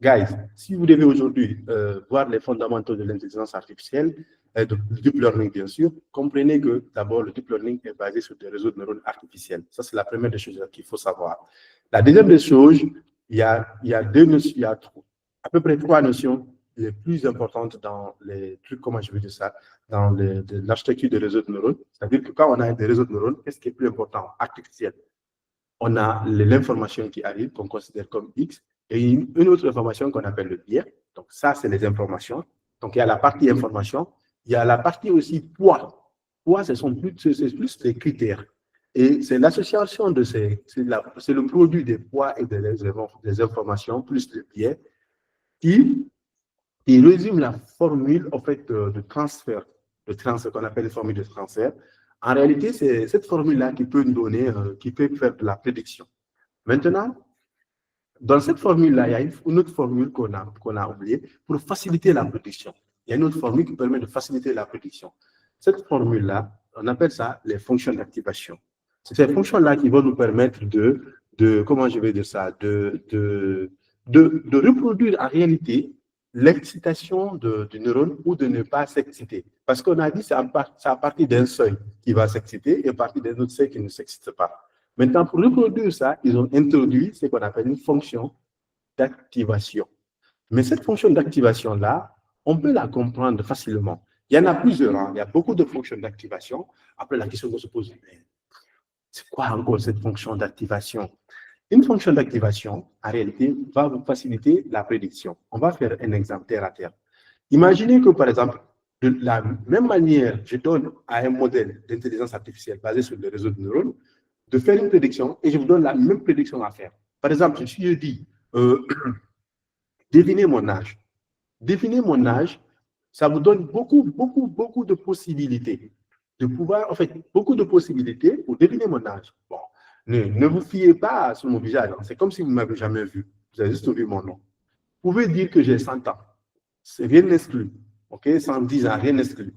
guys, si vous devez aujourd'hui voir les fondamentaux de l'intelligence artificielle, du deep learning bien sûr, comprenez que d'abord le deep learning est basé sur des réseaux de neurones artificiels. Ça, c'est la première des choses qu'il faut savoir. La deuxième des choses, il y a à peu près 3 notions les plus importantes dans les trucs, comment je veux dire ça, dans l'architecture des réseaux de neurones. C'est-à-dire que quand on a des réseaux de neurones, qu'est-ce qui est plus important? Artificiel. On a l'information qui arrive, qu'on considère comme X, et une autre information qu'on appelle le biais. Donc, ça, c'est les informations. Donc, il y a la partie information. Il y a la partie aussi poids. Poids, c'est plus les critères. Et c'est l'association de c'est le produit des poids et des informations, plus le biais, qui résume la formule en fait, de transfert, qu'on appelle la formule de transfert. En réalité, c'est cette formule-là qui peut nous donner, qui peut faire de la prédiction. Maintenant, dans cette formule-là, il y a une autre formule qu'on a oubliée pour faciliter la prédiction. Il y a une autre formule qui permet de faciliter la prédiction. Cette formule-là, on appelle ça les fonctions d'activation. C'est ces fonctions-là qui vont nous permettre comment je vais dire ça, de reproduire en réalité l'excitation du neurone ou de ne pas s'exciter. Parce qu'on a dit que c'est à partir d'un seuil qui va s'exciter et à partir d'un autre seuil qui ne s'excite pas. Maintenant, pour reproduire ça, ils ont introduit ce qu'on appelle une fonction d'activation. Mais cette fonction d'activation-là, on peut la comprendre facilement. Il y en a plusieurs, hein. Il y a beaucoup de fonctions d'activation. Après, la question qu'on se pose, c'est quoi encore cette fonction d'activation? Une fonction d'activation, en réalité, va vous faciliter la prédiction. On va faire un exemple terre à terre. Imaginez que, par exemple, de la même manière, je donne à un modèle d'intelligence artificielle basé sur le réseau de neurones de faire une prédiction et je vous donne la même prédiction à faire. Par exemple, si je dis, devinez mon âge. Devinez mon âge, ça vous donne beaucoup de possibilités. De pouvoir, en fait, beaucoup de possibilités pour deviner mon âge. Bon, ne vous fiez pas sur mon visage. C'est comme si vous ne m'avez jamais vu. Vous avez juste vu mon nom. Vous pouvez dire que j'ai 100 ans. Rien n'exclut. OK? 110 ans, rien n'exclut.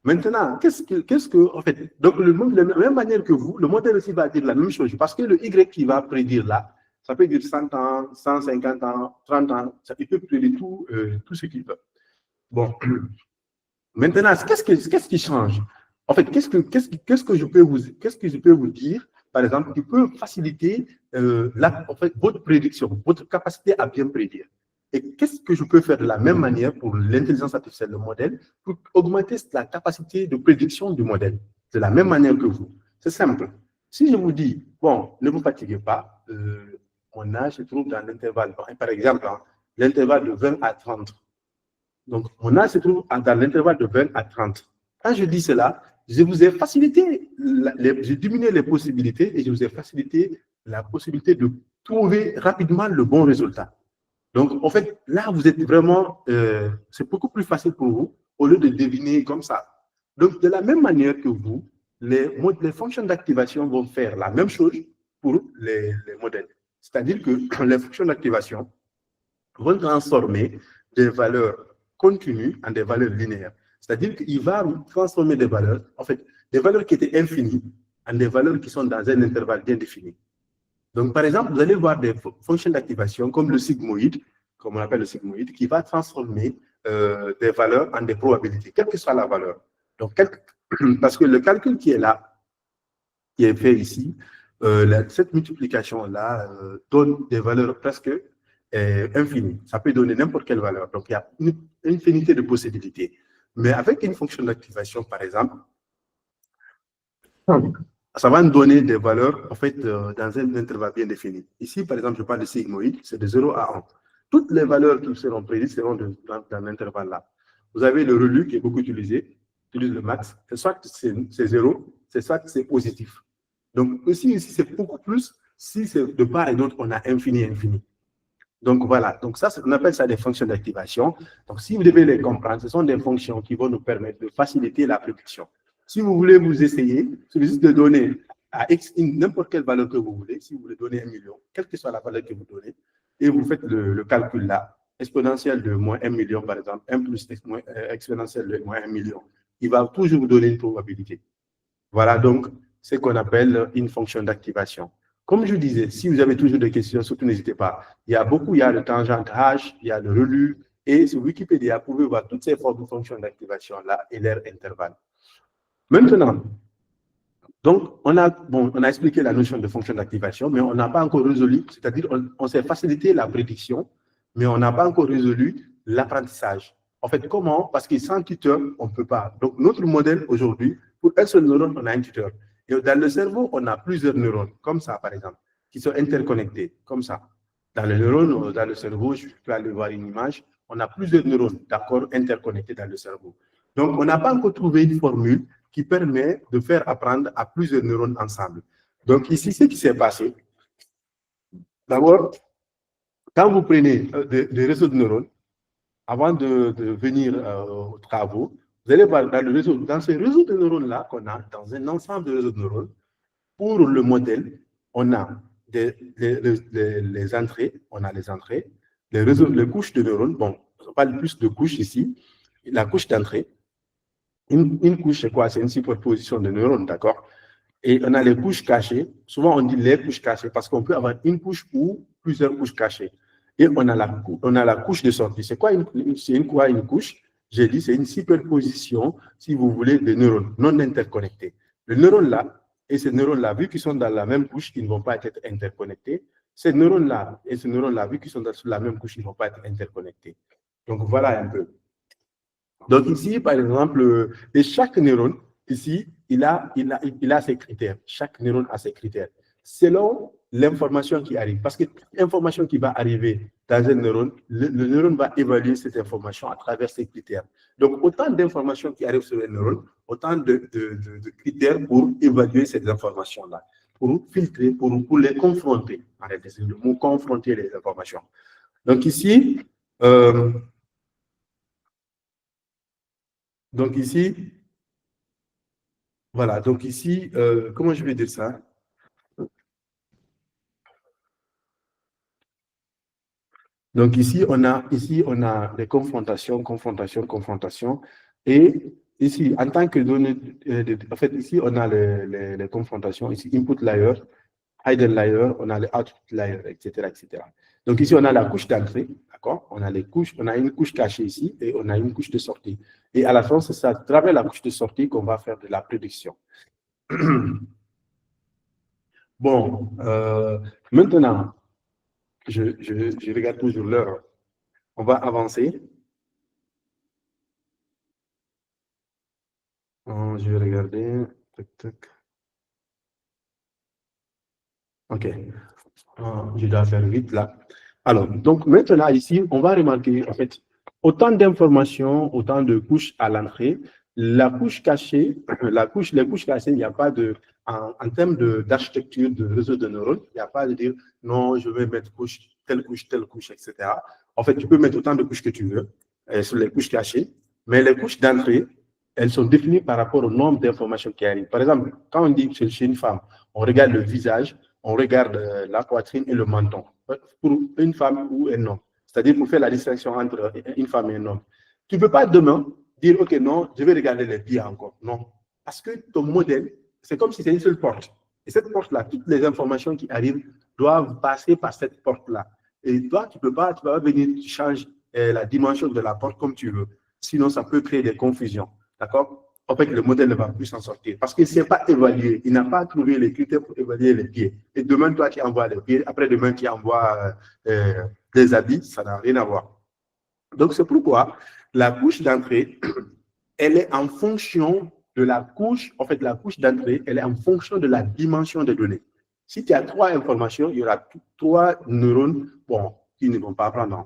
Maintenant, qu'est-ce que, en fait, donc de la même manière que vous, le modèle aussi va dire la même chose. Parce que le Y qui va prédire là, ça peut dire 100 ans, 150 ans, 30 ans, il peut prédire tout ce qu'il veut. Bon. Maintenant, qu'est-ce qui change? En fait, qu'est-ce que je peux vous dire, par exemple, qui peut faciliter en fait, votre prédiction, votre capacité à bien prédire? Et qu'est-ce que je peux faire de la même manière pour l'intelligence artificielle, le modèle, pour augmenter la capacité de prédiction du modèle, de la même manière que vous? C'est simple. Si je vous dis, bon, ne vous fatiguez pas, mon âge se trouve dans l'intervalle, par exemple, hein, l'intervalle de 20 à 30. Donc, mon âge se trouve dans l'intervalle de 20 à 30. Quand je dis cela, je vous ai facilité, j'ai diminué les possibilités et je vous ai facilité la possibilité de trouver rapidement le bon résultat. Donc, en fait, là, vous êtes vraiment, c'est beaucoup plus facile pour vous au lieu de deviner comme ça. Donc, de la même manière que vous, les fonctions d'activation vont faire la même chose pour les modèles. C'est-à-dire que les fonctions d'activation vont transformer des valeurs continues en des valeurs linéaires. C'est-à-dire qu'il va transformer des valeurs, en fait, des valeurs qui étaient infinies en des valeurs qui sont dans un intervalle bien défini. Donc, par exemple, vous allez voir des fonctions d'activation comme le sigmoïde, comme on appelle le sigmoïde, qui va transformer des valeurs en des probabilités, quelle que soit la valeur. Donc, parce que le calcul qui est là, qui est fait ici, cette multiplication-là donne des valeurs presque infinies. Ça peut donner n'importe quelle valeur. Donc, il y a une infinité de possibilités. Mais avec une fonction d'activation, par exemple, ça va nous donner des valeurs, en fait, dans un intervalle bien défini. Ici, par exemple, je parle de sigmoïde, c'est de 0 à 1. Toutes les valeurs qui seront prédites seront dans l'intervalle-là. Vous avez le ReLU qui est beaucoup utilisé, utilise le max, c'est soit c'est 0, c'est soit c'est positif. Donc, ici c'est beaucoup plus, Si c'est de part et d'autre, on a infini. Donc voilà, donc ça, on appelle ça des fonctions d'activation. Donc si vous devez les comprendre, ce sont des fonctions qui vont nous permettre de faciliter la prédiction. Si vous voulez vous essayer, c'est juste de donner à X n'importe quelle valeur que vous voulez, si vous voulez donner 1 million, quelle que soit la valeur que vous donnez, et vous faites le calcul là, exponentielle de moins 1 million par exemple, 1 plus exponentielle de moins 1 million, il va toujours vous donner une probabilité. Voilà donc ce qu'on appelle une fonction d'activation. Comme je disais, si vous avez toujours des questions, surtout n'hésitez pas. Il y a le tangente H, il y a le relu, et sur Wikipédia, vous pouvez voir toutes ces formes de fonctions d'activation-là et leur intervalle. Maintenant, donc, on a expliqué la notion de fonction d'activation, mais on n'a pas encore résolu, c'est-à-dire on s'est facilité la prédiction, mais on n'a pas encore résolu l'apprentissage. En fait, comment? Parce que sans tuteur, on ne peut pas. Donc, notre modèle aujourd'hui, pour un seul neurone, on a un tuteur. Et dans le cerveau, on a plusieurs neurones, comme ça, par exemple, qui sont interconnectés, comme ça. Dans le cerveau, je peux aller voir une image, on a plusieurs neurones, d'accord, interconnectés dans le cerveau. Donc, on n'a pas encore trouvé une formule qui permet de faire apprendre à plusieurs neurones ensemble. Donc, ici, ce qui s'est passé, d'abord, quand vous prenez des réseaux de neurones, avant de venir aux travaux, vous allez voir dans ce réseau de neurones-là qu'on a, dans un ensemble de réseaux de neurones, pour le modèle, on a les entrées, les couches de neurones. Bon, on parle plus de couches ici. La couche d'entrée, une couche, c'est quoi? C'est une superposition de neurones, d'accord? Et on a les couches cachées. Souvent, on dit les couches cachées parce qu'on peut avoir une couche ou plusieurs couches cachées. Et on a la couche de sortie. C'est quoi une couche? J'ai dit, c'est une superposition, si vous voulez, de neurones non interconnectés. Le neurone là et ces neurones-là, vu qu'ils sont dans la même couche, ils ne vont pas être interconnectés. Ces neurones-là et ces neurones-là, vu qu'ils sont dans la même couche, ils ne vont pas être interconnectés. Donc, voilà un peu. Donc, ici, par exemple, et chaque neurone, ici, il a ses critères. Chaque neurone a ses critères. Selon l'information qui arrive. Parce que l'information qui va arriver dans un neurone, le neurone va évaluer cette information à travers ses critères. Donc, autant d'informations qui arrivent sur le neurone, autant de critères pour évaluer ces informations-là, pour filtrer, pour les confronter. Arrêtez, c'est le mot confronter les informations. Donc, ici, voilà, donc ici, comment je vais dire ça? Donc ici, on a des confrontations. Et ici, en tant que données, en fait, ici, on a les confrontations. Ici, input layer, hidden layer, on a les output layer, etc., etc. Donc ici, on a la couche d'entrée, d'accord? On a une couche cachée ici et on a une couche de sortie. Et à la fin, c'est ça, à travers la couche de sortie qu'on va faire de la prédiction. Bon, maintenant, je regarde toujours l'heure. On va avancer. Je vais regarder. Tac, tac. OK. Je dois faire vite là. Alors, donc maintenant ici, on va remarquer en fait autant d'informations, autant de couches à l'entrée. La couche cachée, les couches cachées, il n'y a pas de, en termes d'architecture de réseau de neurones, il n'y a pas de dire non, je vais mettre telle couche, etc. En fait, tu peux mettre autant de couches que tu veux sur les couches cachées, mais les couches d'entrée, elles sont définies par rapport au nombre d'informations qui arrivent. Par exemple, quand on dit chez une femme, on regarde le visage, on regarde la poitrine et le menton. Pour une femme ou un homme. C'est-à-dire pour faire la distinction entre une femme et un homme. Tu ne peux pas demain dire, OK, non, je vais regarder les pieds encore. Non. Parce que ton modèle, c'est comme si c'était une seule porte. Et cette porte-là, toutes les informations qui arrivent doivent passer par cette porte-là. Et toi, tu vas pas venir changer la dimension de la porte comme tu veux. Sinon, ça peut créer des confusions. D'accord? En fait, le modèle ne va plus s'en sortir parce qu'il ne s'est pas évalué. Il n'a pas trouvé les critères pour évaluer les pieds. Et demain, toi, tu envoies les pieds. Après-demain, tu envoies des habits. Ça n'a rien à voir. Donc, c'est pourquoi la couche d'entrée, elle est en fonction de la couche. En fait, la couche d'entrée, elle est en fonction de la dimension des données. Si tu as 3 informations, il y aura 3 neurones qui ne vont pas prendre.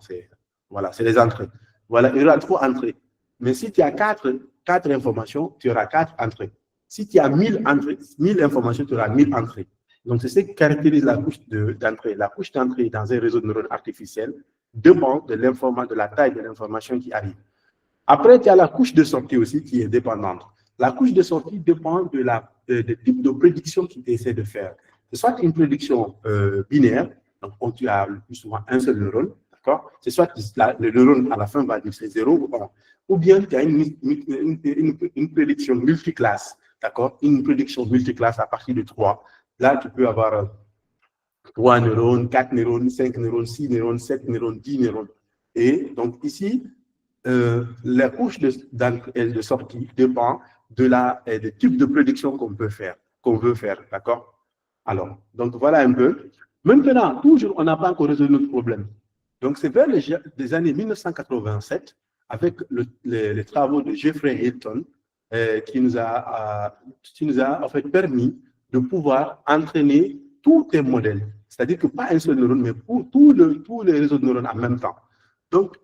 Voilà, c'est les entrées. Voilà, il y aura 3 entrées. Mais si tu as 4 informations, tu auras 4 entrées. Si tu as 1000 entrées, 1000 informations, tu auras 1000 entrées. Donc, c'est ce qui caractérise la couche d'entrée. La couche d'entrée dans un réseau de neurones artificiels dépend de la taille de l'information qui arrive. Après, tu as la couche de sortie aussi qui est dépendante. La couche de sortie dépend du type de prédiction qu'il essaie de faire. C'est soit une prédiction binaire, donc tu as le plus souvent un seul neurone, d'accord? C'est soit le neurone à la fin va dire c'est 0 ou 1. Ou bien tu as une prédiction multiclasse, d'accord? Une prédiction multiclasse à partir de 3. Là, tu peux avoir 3 neurones, 4 neurones, 5 neurones, 6 neurones, 7 neurones, 10 neurones. Et donc ici, la couche de sortie dépend du type de prédiction qu'on veut faire, d'accord? Alors, donc voilà un peu. Maintenant, toujours, on n'a pas encore résolu notre problème. Donc, c'est vers les années 1987, avec les travaux de Jeffrey Hinton, qui nous a en fait permis de pouvoir entraîner tous les modèles. C'est-à-dire que pas un seul neurone, mais pour tous les réseaux de neurones en même temps. Donc,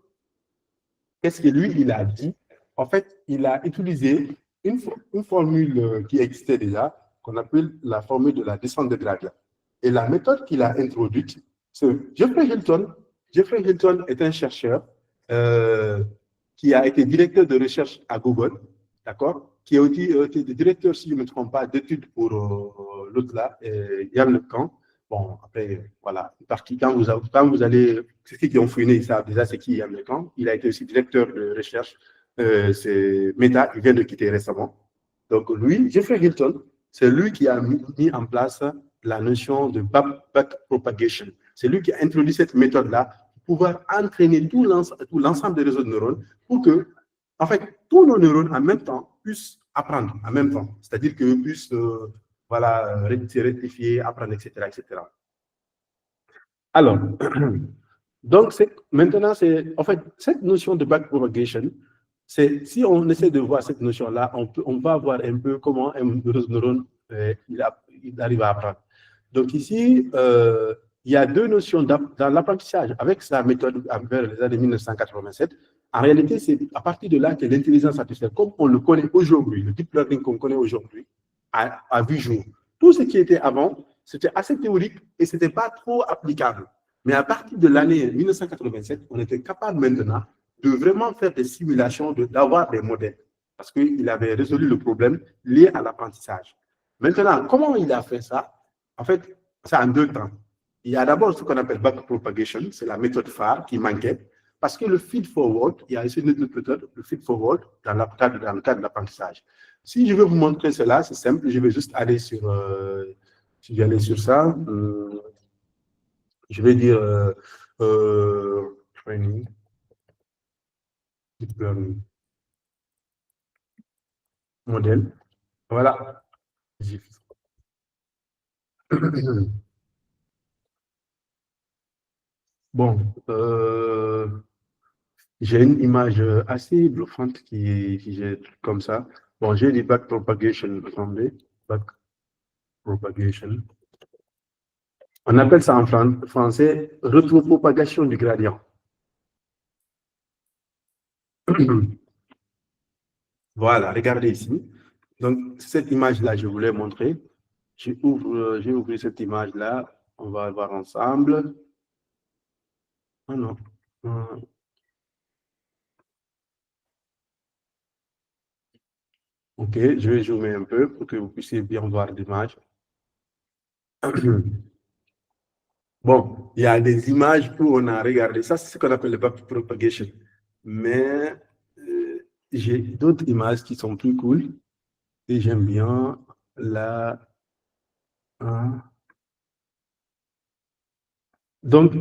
qu'est-ce que lui, il a dit? En fait, il a utilisé une formule qui existait déjà, qu'on appelle la formule de la descente de gradient. Et la méthode qu'il a introduite, c'est Jeffrey Hinton. Jeffrey Hinton est un chercheur qui a été directeur de recherche à Google, d'accord? Qui a aussi été directeur, si je ne me trompe pas, d'études pour l'autre là, Yann Lecan. Bon, après, voilà, partie, quand vous allez, ceux qui ont fouiné, ils savent déjà c'est qui Yann Lecan. Il a été aussi directeur de recherche, c'est Meta, il vient de quitter récemment. Donc lui, Jeffrey Hinton, c'est lui qui a mis en place la notion de backpropagation. C'est lui qui a introduit cette méthode-là pour pouvoir entraîner tout l'ensemble des réseaux de neurones pour que, en fait, tous nos neurones en même temps puissent apprendre en même temps. C'est-à-dire qu'ils puissent voilà, rectifier, apprendre, etc., etc. Alors, donc maintenant, en fait, cette notion de backpropagation, si on essaie de voir cette notion-là, on va voir un peu comment un neurone il arrive à apprendre. Donc ici, il y a deux notions dans l'apprentissage. Avec sa méthode vers les années 1987, en réalité, c'est à partir de là que l'intelligence artificielle, comme on le connaît aujourd'hui, le deep learning qu'on connaît aujourd'hui, a vu jour. Tout ce qui était avant, c'était assez théorique et ce n'était pas trop applicable. Mais à partir de l'année 1987, on était capable maintenant de vraiment faire des simulations, d'avoir des modèles, parce qu'il avait résolu le problème lié à l'apprentissage. Maintenant, comment il a fait ça? En fait, c'est en deux temps. Il y a d'abord ce qu'on appelle backpropagation, c'est la méthode phare qui manquait, parce que le feed-forward, il y a aussi une autre méthode, le feed-forward, dans le cadre de l'apprentissage. Si je veux vous montrer cela, c'est simple, je vais juste aller sur, si j'allais sur ça, je vais dire training, deep learning, modèle, voilà. Bon, j'ai une image assez bluffante qui est comme ça. Bon, j'ai dit backpropagation, attendez, backpropagation. On appelle ça en français rétropropagation du gradient. Voilà, regardez ici. Donc, cette image-là, je voulais montrer. J'ai ouvert cette image-là. On va voir ensemble. Ah non. Ok, je vais zoomer un peu pour que vous puissiez bien voir l'image. Bon, il y a des images où on a regardé. Ça, c'est ce qu'on appelle le backpropagation. Mais j'ai d'autres images qui sont plus cool. Et j'aime bien la... Donc,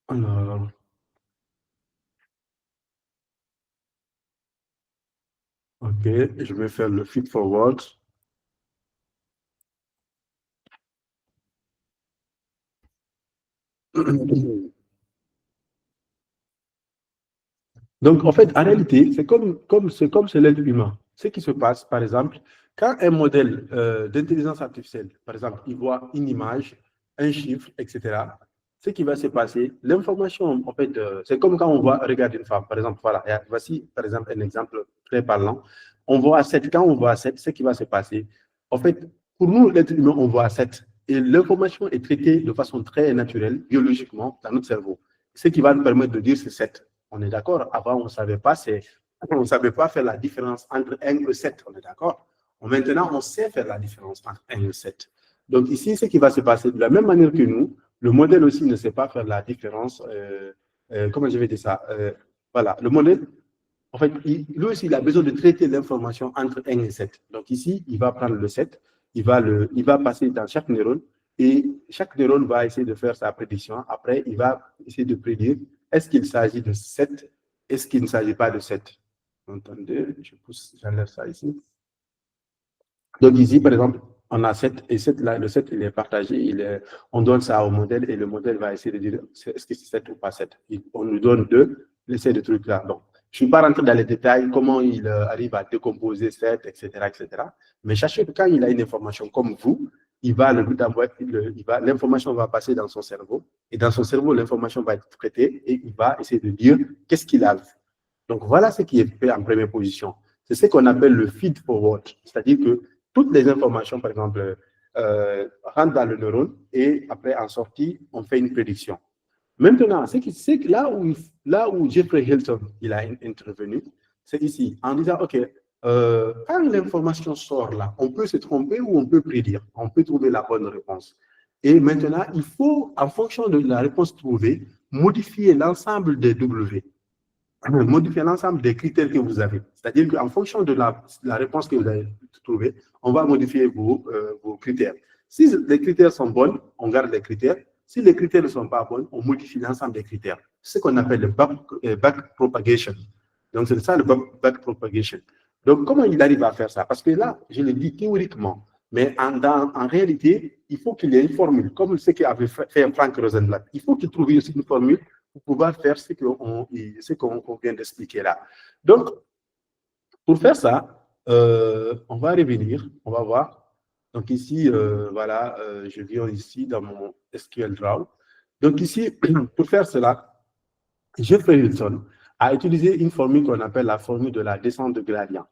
alors... Ok, je vais faire le feed forward. Donc, en fait, en réalité, c'est comme chez l'être humain. Ce qui se passe, par exemple, quand un modèle d'intelligence artificielle, par exemple, il voit une image, un chiffre, etc., ce qui va se passer, l'information, en fait, c'est comme quand on voit regarder une femme, par exemple, voilà, voici, par exemple, un exemple très parlant. On voit 7, quand on voit 7, ce qui va se passer, en fait, Pour nous, l'être humain, on voit 7. Et l'information est traitée de façon très naturelle, biologiquement, dans notre cerveau. Ce qui va nous permettre de dire c'est 7. On est d'accord? Avant, on ne savait pas faire la différence entre 1 et 7. On est d'accord? Maintenant, on sait faire la différence entre 1 et 7. Donc ici, ce qui va se passer, de la même manière que nous, le modèle aussi ne sait pas faire la différence. Comment je vais dire ça? Voilà, le modèle, en fait, lui aussi, il a besoin de traiter l'information entre 1 et 7. Donc ici, il va prendre le 7, il va passer dans chaque neurone et chaque neurone va essayer de faire sa prédiction. Après, il va essayer de prédire est-ce qu'il s'agit de 7, est-ce qu'il ne s'agit pas de 7. Entendez, j'enlève ça ici. Donc ici, par exemple, on a 7 et 7 là, le 7, il est partagé, on donne ça au modèle et le modèle va essayer de dire est-ce que c'est 7 ou pas 7. On nous donne 2, l'essai de trucs là. Donc, je ne suis pas rentré dans les détails, comment il arrive à décomposer 7, etc., etc. Mais sachez que quand il a une information comme vous, l'information va passer dans son cerveau et dans son cerveau, l'information va être traitée et il va essayer de dire qu'est-ce qu'il a vu. Donc, voilà ce qui est fait en première position. C'est ce qu'on appelle le feed forward, c'est-à-dire que toutes les informations, par exemple, rentrent dans le neurone et après, en sortie, on fait une prédiction. Maintenant, c'est que là où Jeffrey Hilton il a intervenu, c'est ici, en disant, OK, quand l'information sort là, on peut se tromper ou on peut prédire, on peut trouver la bonne réponse. Et maintenant, il faut, en fonction de la réponse trouvée, modifier l'ensemble des W. Modifier l'ensemble des critères que vous avez. C'est-à-dire qu'en fonction de la réponse que vous avez trouvée, on va modifier vos critères. Si les critères sont bons, on garde les critères. Si les critères ne sont pas bons, on modifie l'ensemble des critères. C'est ce qu'on appelle le back propagation. Donc, c'est ça le back propagation. Donc, comment il arrive à faire ça? Parce que là, je le dis théoriquement, mais en réalité, il faut qu'il y ait une formule, comme ce qu'avait fait Frank Rosenblatt. Il faut qu'il trouve aussi une formule pour pouvoir faire ce qu'on vient d'expliquer là. Donc, pour faire ça, on va revenir, on va voir. Donc ici, voilà, je viens ici dans mon SQL Draw. Donc ici, pour faire cela, Jeffrey Hilton a utilisé une formule qu'on appelle la formule de la descente de gradient.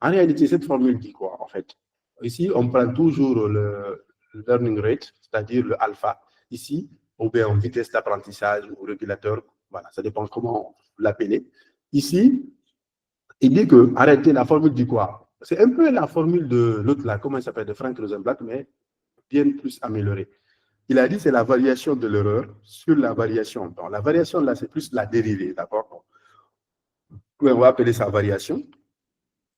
En réalité, cette formule dit quoi, en fait? Ici, on prend toujours le learning rate, c'est-à-dire le alpha, ici, ou bien en vitesse d'apprentissage ou régulateur, voilà, ça dépend comment vous l'appelez. Ici, il dit que, en réalité, la formule dit quoi? C'est un peu la formule de l'autre là, comment il s'appelle, de Frank Rosenblatt, mais bien plus améliorée. Il a dit c'est la variation de l'erreur sur la variation. Donc, la variation là, c'est plus la dérivée, d'accord? On va appeler ça variation.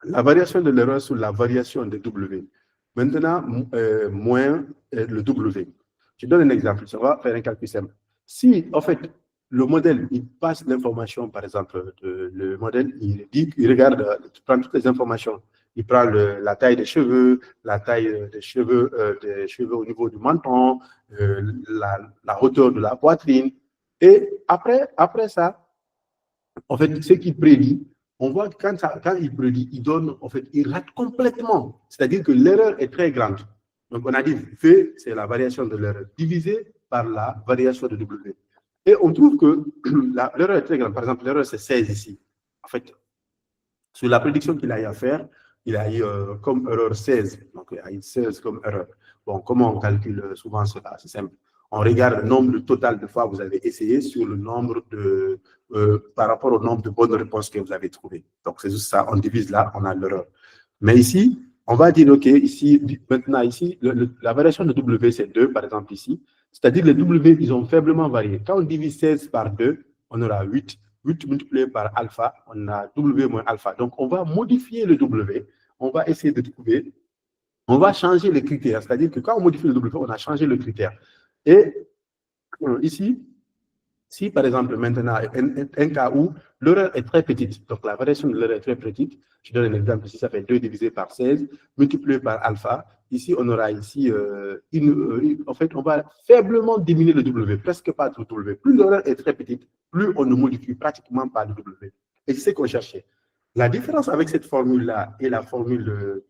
La variation de l'erreur sur la variation de W. Maintenant, moins le W. Je donne un exemple. On va faire un calcul simple. Si, en fait, le modèle, il passe l'information, par exemple, le modèle, il regarde, il prend toutes les informations. Il prend la taille des cheveux, la taille des cheveux au niveau du menton, la hauteur de la poitrine. Et après ça, en fait, ce qu'il prédit, on voit que quand il prédit, il rate complètement. C'est-à-dire que l'erreur est très grande. Donc, on a dit V, c'est la variation de l'erreur, divisée par la variation de W. Et on trouve que l'erreur est très grande. Par exemple, l'erreur, c'est 16 ici. En fait, sur la prédiction qu'il a eu à faire, il a eu comme erreur 16. Donc, il a eu 16 comme erreur. Bon, comment on calcule souvent cela? C'est simple. On regarde le nombre total de fois que vous avez essayé sur le nombre par rapport au nombre de bonnes réponses que vous avez trouvées. Donc, c'est juste ça. On divise là, on a l'erreur. Mais ici, on va dire, OK, ici, maintenant, ici, la variation de W, c'est 2, par exemple, ici. C'est-à-dire que les W, ils ont faiblement varié. Quand on divise 16 par 2, on aura 8. 8 multiplié par alpha, on a W moins alpha. Donc, on va modifier le W. On va essayer de trouver. On va changer les critères. C'est-à-dire que quand on modifie le W, on a changé le critère. Et ici, si par exemple maintenant, un cas où l'erreur est très petite, donc la variation de l'erreur est très petite, je donne un exemple ici, ça fait 2 divisé par 16, multiplié par alpha. Ici, on aura ici, en fait, on va faiblement diminuer le W, presque pas le W. Plus l'erreur est très petite, plus on ne modifie pratiquement pas le W. Et c'est ce qu'on cherchait. La différence avec cette formule-là et la formule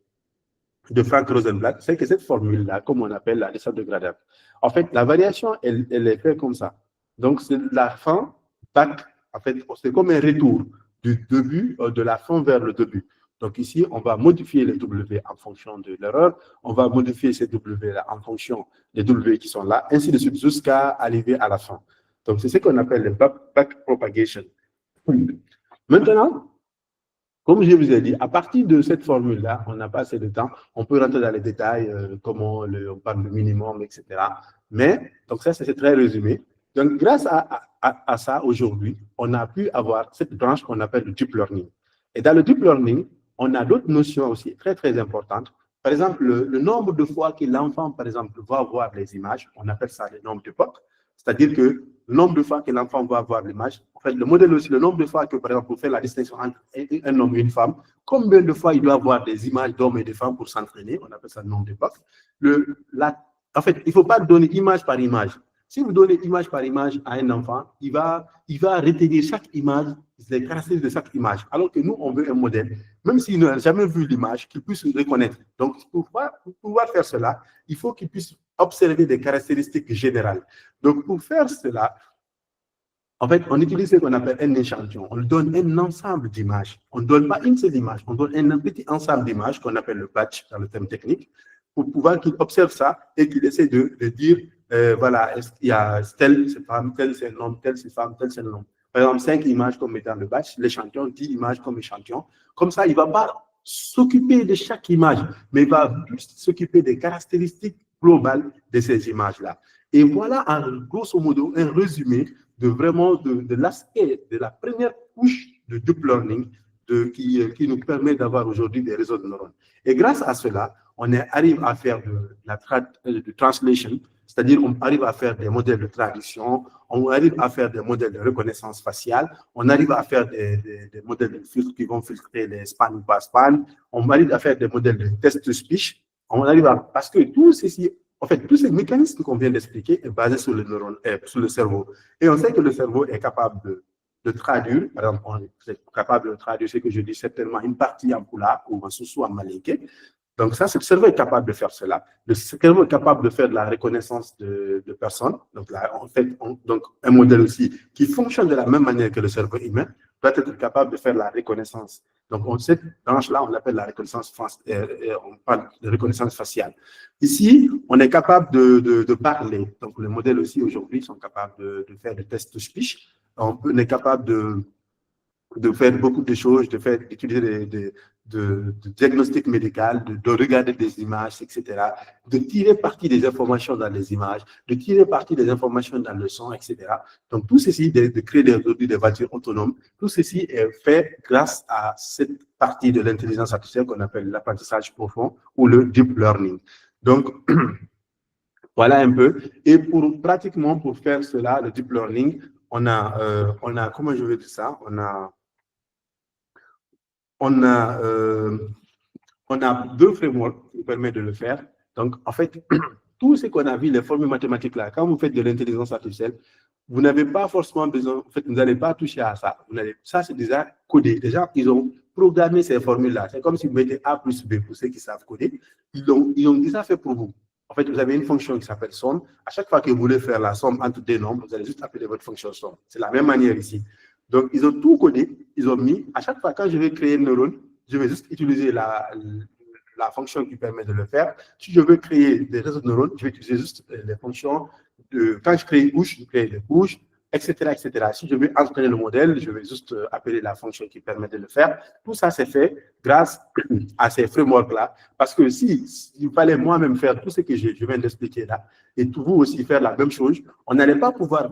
de Frank Rosenblatt, c'est que cette formule-là, comme on appelle la descente de gradient, en fait, la variation, elle est faite comme ça. Donc, c'est la fin, back, en fait, c'est comme un retour du début, de la fin vers le début. Donc ici, on va modifier les W en fonction de l'erreur, on va modifier ces W-là en fonction des W qui sont là, ainsi de suite jusqu'à arriver à la fin. Donc c'est ce qu'on appelle le backpropagation. Maintenant, comme je vous ai dit, à partir de cette formule-là, on n'a pas assez de temps, on peut rentrer dans les détails, comment on parle de minimum, etc. Mais, donc ça, c'est très résumé. Donc, grâce à ça, aujourd'hui, on a pu avoir cette branche qu'on appelle le deep learning. Et dans le deep learning, on a d'autres notions aussi très, très importantes. Par exemple, le nombre de fois que l'enfant, par exemple, va voir les images, on appelle ça le nombre d'époques. C'est-à-dire que le nombre de fois que l'enfant va voir l'image, en fait, le modèle aussi, le nombre de fois que, par exemple, pour faire la distinction entre un homme et une femme, combien de fois il doit voir des images d'hommes et de femmes pour s'entraîner, on appelle ça le nombre d'époques. En fait, il ne faut pas donner image par image. Si vous donnez image par image à un enfant, il va retenir chaque image, les caractéristiques de chaque image. Alors que nous, on veut un modèle, même s'il n'a jamais vu l'image, qu'il puisse reconnaître. Donc, pour pouvoir faire cela, il faut qu'il puisse observer des caractéristiques générales. Donc, pour faire cela, en fait, on utilise ce qu'on appelle un échantillon. On lui donne un ensemble d'images. On ne donne pas une seule image, on donne un petit ensemble d'images qu'on appelle le batch dans le terme technique, pour pouvoir qu'il observe ça et qu'il essaie de dire, voilà, il y a telle femme, tel c'est un homme, tel c'est femme, tel c'est un homme. Par exemple, 5 images comme étant le batch, l'échantillon, 10 images comme échantillon. Comme ça, il ne va pas s'occuper de chaque image, mais il va plus s'occuper des caractéristiques globales de ces images-là. Et voilà, en grosso modo, un résumé de vraiment de l'aspect de la première couche de deep learning qui nous permet d'avoir aujourd'hui des réseaux de neurones. Et grâce à cela, on arrive à faire de translation, c'est-à-dire on arrive à faire des modèles de traduction, on arrive à faire des modèles de reconnaissance faciale, on arrive à faire des modèles de filtres qui vont filtrer les spans ou pas spans, on arrive à faire des modèles de test-to-speech, on arrive à, parce que tout ceci, en fait, tous ces mécanismes qu'on vient d'expliquer est basé sur le neurone, sur le cerveau. Et on sait que le cerveau est capable de traduire, par exemple, on est capable de traduire ce que je dis certainement une partie en Pula ou en Soussou en Malinké. Donc ça, le cerveau est capable de faire cela. Le cerveau est capable de faire de la reconnaissance de personnes. Donc là, en fait, donc un modèle aussi qui fonctionne de la même manière que le cerveau humain doit être capable de faire la reconnaissance. Donc cette branche-là, on l'appelle la reconnaissance, on parle de reconnaissance faciale. Ici, on est capable de parler. Donc les modèles aussi aujourd'hui sont capables de faire des tests de speech. On est capable de faire beaucoup de choses, d'utiliser de diagnostic médical, de regarder des images, etc., de tirer parti des informations dans les images, de tirer parti des informations dans le son, etc. Donc, tout ceci, de créer des voitures autonomes, tout ceci est fait grâce à cette partie de l'intelligence artificielle qu'on appelle l'apprentissage profond ou le deep learning. Donc, voilà un peu. Et pratiquement, pour faire cela, le deep learning, on a comment je veux dire ça, on a 2 frameworks qui permettent de le faire. Donc, en fait, tout ce qu'on a vu, les formules mathématiques là, quand vous faites de l'intelligence artificielle, vous n'avez pas forcément besoin, en fait, vous n'allez pas toucher à ça. Ça, c'est déjà codé. Déjà, ils ont programmé ces formules-là. C'est comme si vous mettez A plus B pour ceux qui savent coder. Ils ont déjà fait pour vous. En fait, vous avez une fonction qui s'appelle somme. À chaque fois que vous voulez faire la somme entre des nombres, vous allez juste appeler votre fonction somme. C'est la même manière ici. Donc, ils ont tout codé, ils ont mis, à chaque fois quand je vais créer un neurone, je vais juste utiliser la fonction qui permet de le faire. Si je veux créer des réseaux de neurones, je vais utiliser juste les fonctions quand je crée une couche, je crée des couches, etc., etc. Si je veux entraîner le modèle, je vais juste appeler la fonction qui permet de le faire. Tout ça, c'est fait grâce à ces frameworks-là. Parce que s'il fallait moi-même faire tout ce que je viens d'expliquer là, et vous aussi faire la même chose, on allait pouvoir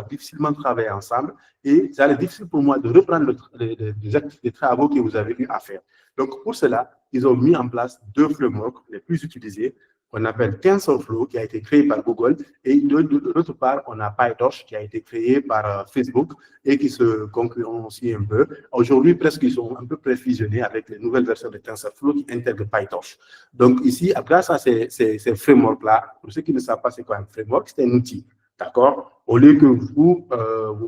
difficilement travailler ensemble et ça allait être difficile pour moi de reprendre les travaux que vous avez eu à faire. Donc, pour cela, ils ont mis en place 2 frameworks les plus utilisés qu'on appelle TensorFlow, qui a été créé par Google, et d'autre part, on a PyTorch, qui a été créé par Facebook et qui se concurrencie un peu. Aujourd'hui, presque, ils sont un peu préfusionnés avec les nouvelles versions de TensorFlow qui intègrent PyTorch. Donc ici, grâce à ces frameworks-là, pour ceux qui ne savent pas c'est quoi un framework, c'est un outil, d'accord? Au lieu que vous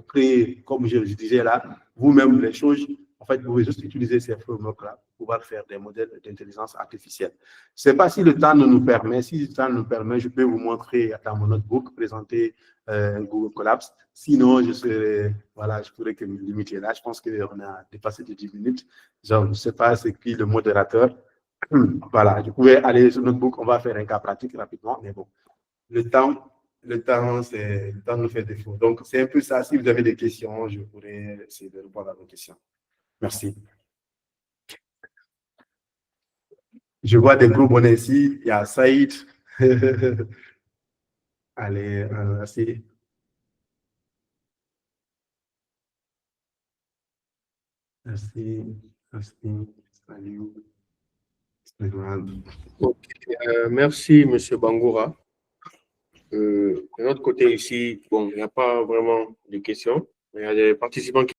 créez, comme je disais là, vous-même les choses, en fait, vous pouvez juste utiliser ces frameworks-là pouvoir faire des modèles d'intelligence artificielle. Je ne sais pas si le temps nous permet. Si le temps nous permet, je peux vous montrer dans mon notebook, présenter Google Colabs. Sinon, je pourrais que me limiter là. Je pense qu'on a dépassé de 10 minutes. Genre, je ne sais pas c'est qui le modérateur. Voilà, je pouvais aller sur notre notebook. On va faire un cas pratique rapidement, mais bon, le temps nous fait défaut. Donc, c'est un peu ça. Si vous avez des questions, je pourrais essayer de répondre à vos questions. Merci. Je vois des gros bonnets ici. Il y a Saïd. Allez, merci. Merci. Salut. Merci, M. Bangoura. De notre côté ici, bon, il n'y a pas vraiment de questions, mais il y a des participants qui